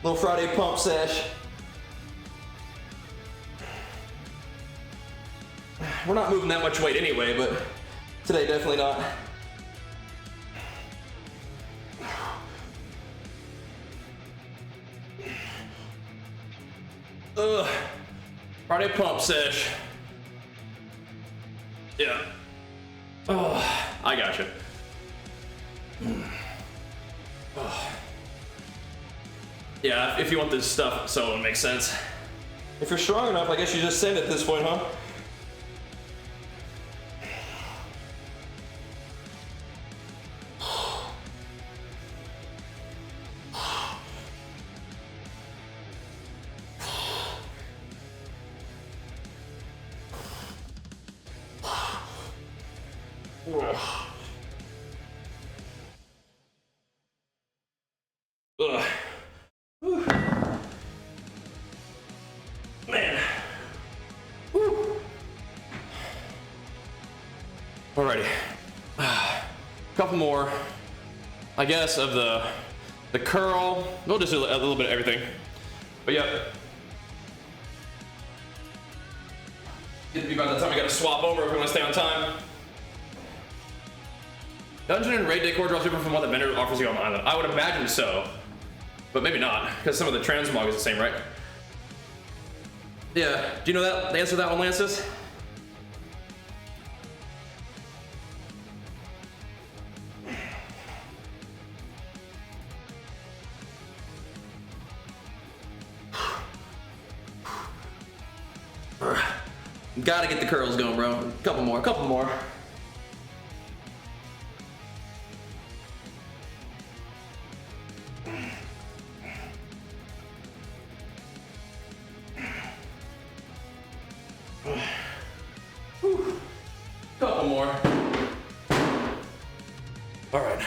Little Friday pump sesh. We're not moving that much weight anyway, but today definitely not. Friday pump sesh. Yeah. Oh, I gotcha. Oh. Yeah, if you want this stuff, so it makes sense. If you're strong enough, I guess you just send it at this point, huh? Ugh. Whew. Man. Whew. Alrighty. Couple more, I guess, of the curl. We'll just do a little bit of everything. But yeah. It'll be about the time we gotta swap over if we want to stay on time. Dungeon and raid decor draws people from what the vendor offers you on the island. I would imagine so, but maybe not, because some of the transmog is the same, right? Yeah, do you know that? The answer to that one, Lances? Gotta get the curls going, bro. Couple more, couple more. Couple more. All right.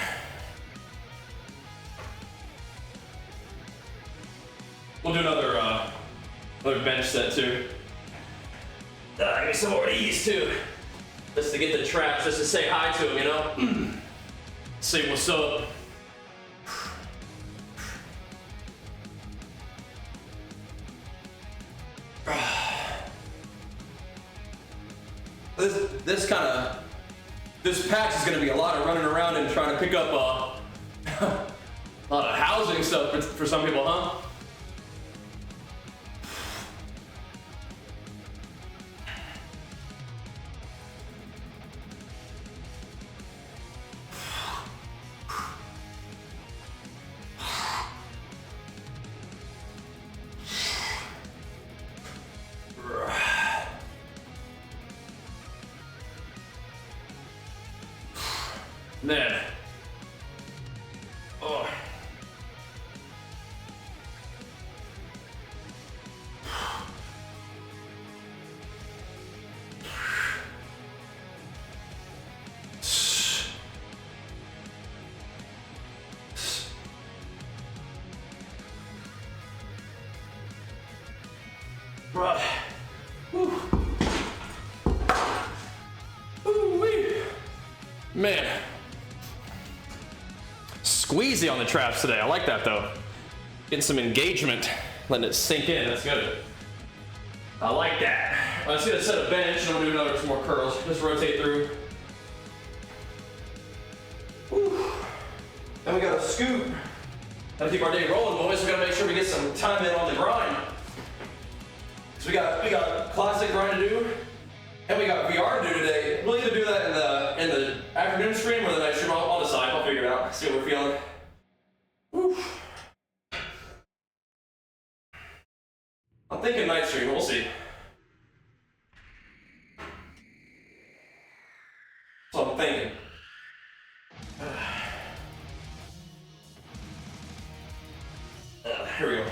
We'll do another bench set too. Give me some more of these too. Just to get the traps, just to say hi to them, you know? See what's up. This patch is gonna be a lot of running around and trying to pick up a lot of housing stuff for some people, huh? Man. Oh. Right. Whew. Ooh-wee. Man. Squeezy on the traps today. I like that though. Getting some engagement, letting it sink in. That's good. I like that. I'm just gonna set a bench and I'm gonna do another some more curls. Just rotate through. Whew. And we got a scoop. Gotta keep our day rolling, boys. We gotta make sure we get some time in on the grind. So we got classic grind to do, and we got VR to do today. We'll either do that in the afternoon stream or the night stream. I'll decide. I'll figure it out. See what we're feeling. Whew. I'm thinking night stream. We'll see. That's what I'm thinking. Here we go.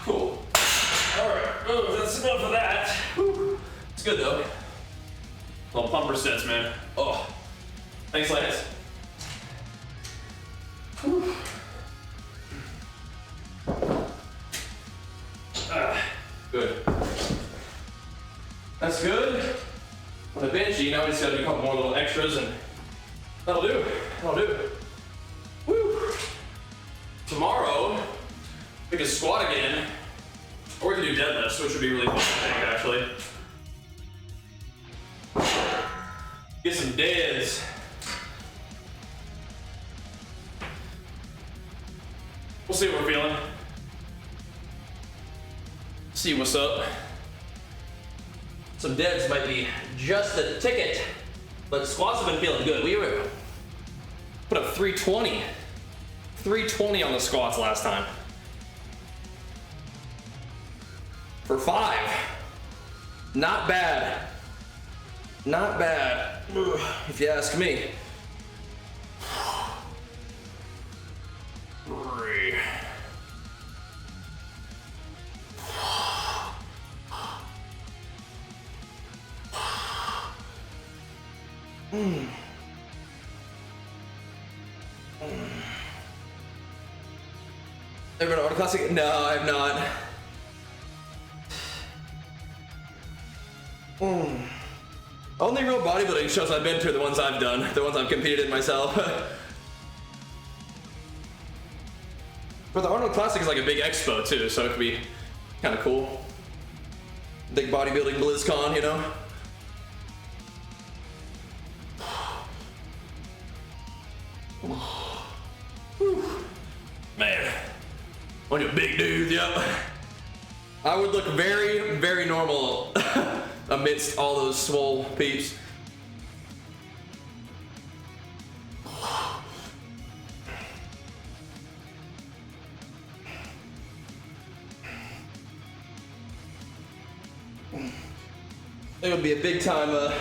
Cool. Alright, oh, that's enough of that. Whew. It's good though. Little pumper sets, man. Oh. Thanks, Lance. Whew. Good. That's good. On the bench, you know, we just gotta do a couple more little extras and that'll do. That'll do. Woo. Tomorrow, we can squat again, or we can do deadlifts, which would be really fun, I think, actually. Get some deads. We'll see what we're feeling. See what's up. Some deads might be just a ticket, but squats have been feeling good. We were put up 320. 320 on the squats last time. For 5. Not bad. Not bad, if you ask me. 3. Ever been to Arnold Classic? No, I have not. Only real bodybuilding shows I've been to are the ones I've done, the ones I've competed in myself. But the Arnold Classic is like a big expo too, so it could be kind of cool. Big bodybuilding BlizzCon, you know? Man, when you're a big dude, yep. I would look very, very normal amidst all those swole peeps. It would be a big time,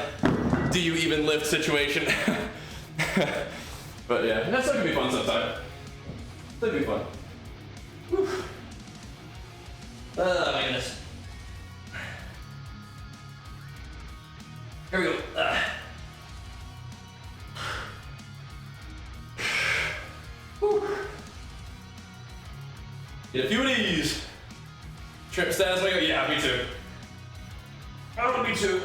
do you even lift situation. But yeah, that's gonna be fun sometime. That'd be fun. Whew. Oh my goodness. Here we go. Get a few of these. Trip status, like, yeah, me too. Oh, me too.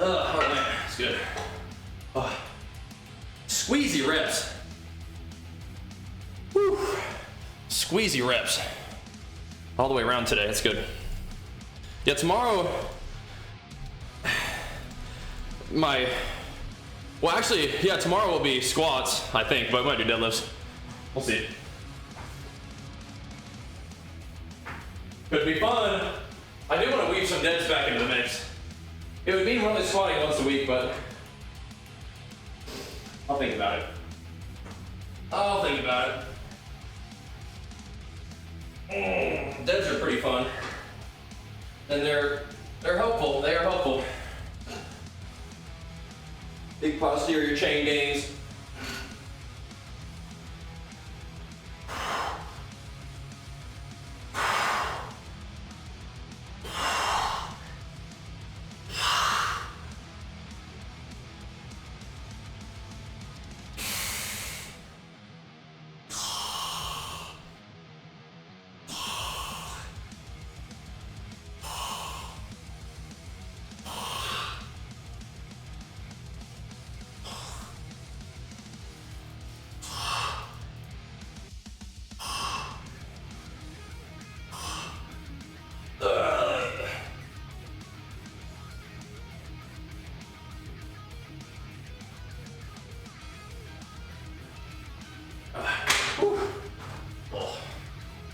Oh man, it's good. Oh. Squeezy reps. Whew. Squeezy reps. All the way around today, that's good. Yeah, tomorrow, well actually, yeah, tomorrow will be squats, I think, but I might do deadlifts. We'll see. Could be fun. I do want to weave some deads back into the mix. It would mean only squatting once a week, but I'll think about it. I'll think about it. Deads are pretty fun. And they're helpful. They are helpful. Big posterior chain gains.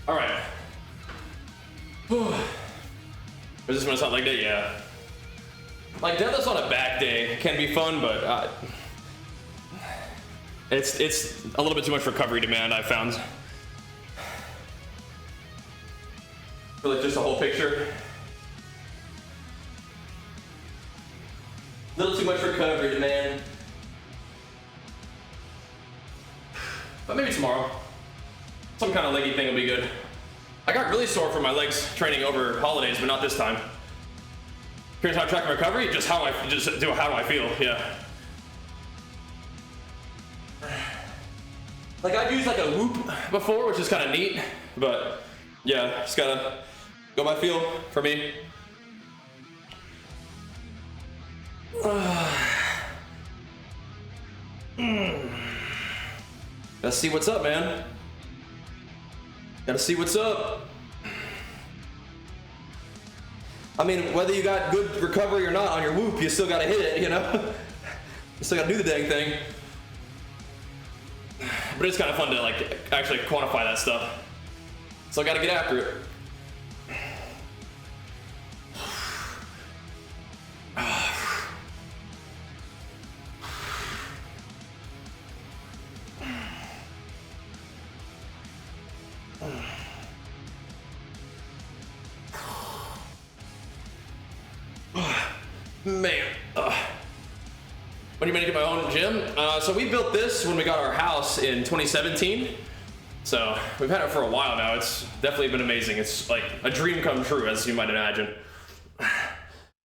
All right. Is this gonna sound like that? Yeah. Like deadlifts on a back day can be fun, but it's a little bit too much recovery demand, I've found. For like just a whole picture. A little too much recovery demand. But maybe tomorrow. Some kind of leggy thing will be good. I got really sore from my legs training over holidays, but not this time. Here's how I track recovery, just how do I feel, yeah. Like I've used like a whoop before, which is kind of neat, but yeah, just gotta go by feel for me. Gotta see what's up, man. Gotta see what's up. I mean, whether you got good recovery or not on your whoop, you still gotta hit it, you know? You still gotta do the dang thing. but it's kind of fun to like actually quantify that stuff. So I got to get after it. Man, when you make it my own gym? So we built this when we got our house in 2017. So we've had it for a while now. It's definitely been amazing. It's like a dream come true, as you might imagine.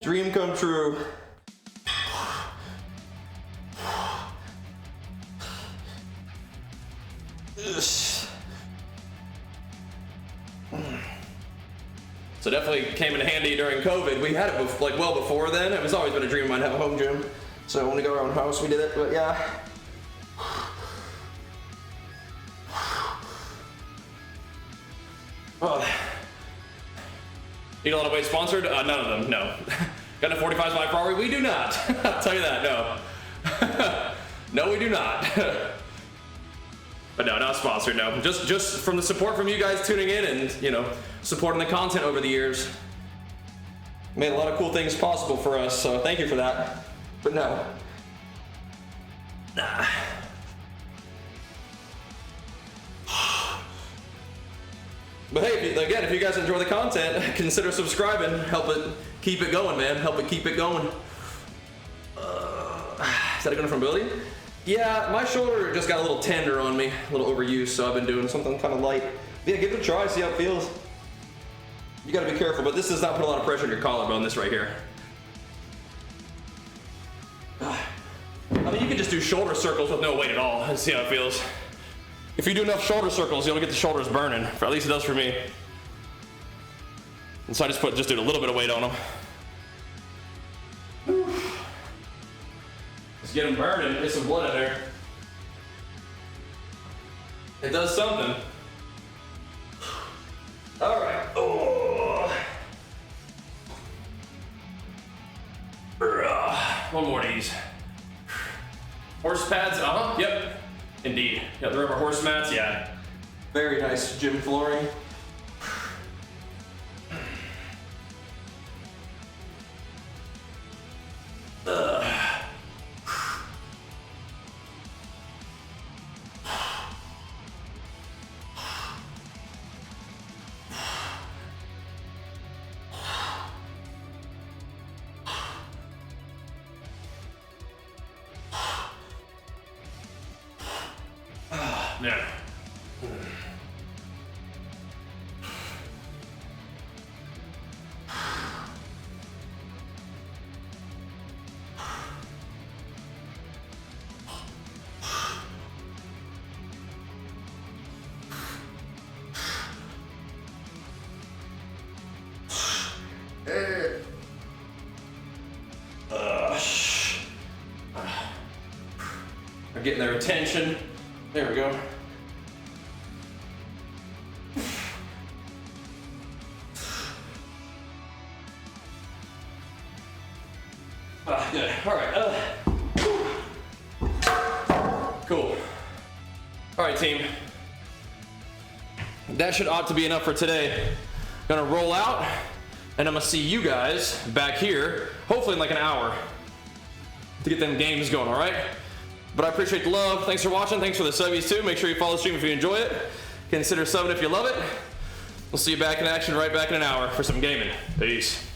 Dream come true. So definitely came in handy during COVID. We had it like well before then. It was always been a dream of mine to have a home gym. So when we got our own house, we did it, but yeah. Oh. Eat a lot of weight sponsored? None of them, no. Got a 45 by Ferrari? We do not. I'll tell you that, no. No, we do not. But no, not sponsored, no. Just from the support from you guys tuning in and, you know, supporting the content over the years. Made a lot of cool things possible for us, so thank you for that. But no. Nah. But hey, again, if you guys enjoy the content, consider subscribing. Help it keep it going, man. Help it keep it going. Is that a good from building? Yeah, my shoulder just got a little tender on me, a little overused, so I've been doing something kind of light. Yeah, give it a try, see how it feels. You gotta be careful, but this does not put a lot of pressure on your collarbone, this right here. I mean, you can just do shoulder circles with no weight at all and see how it feels. If you do enough shoulder circles, you'll get the shoulders burning. Or at least it does for me. And so I just did a little bit of weight on them. Just get them burning, get some blood in there. It does something. All right. Oh. One more of these. Horse pads, yep. Indeed. Yeah, the rubber horse mats, yeah. Very nice gym flooring. Yeah. We're getting their attention. There we go. Good. All right. Cool. All right, team. That should ought to be enough for today. Gonna roll out, and I'm gonna see you guys back here, hopefully in like an hour, to get them games going. All right. But I appreciate the love. Thanks for watching. Thanks for the subbies too. Make sure you follow the stream if you enjoy it. Consider subbing if you love it. We'll see you back in action right back in an hour for some gaming. Peace.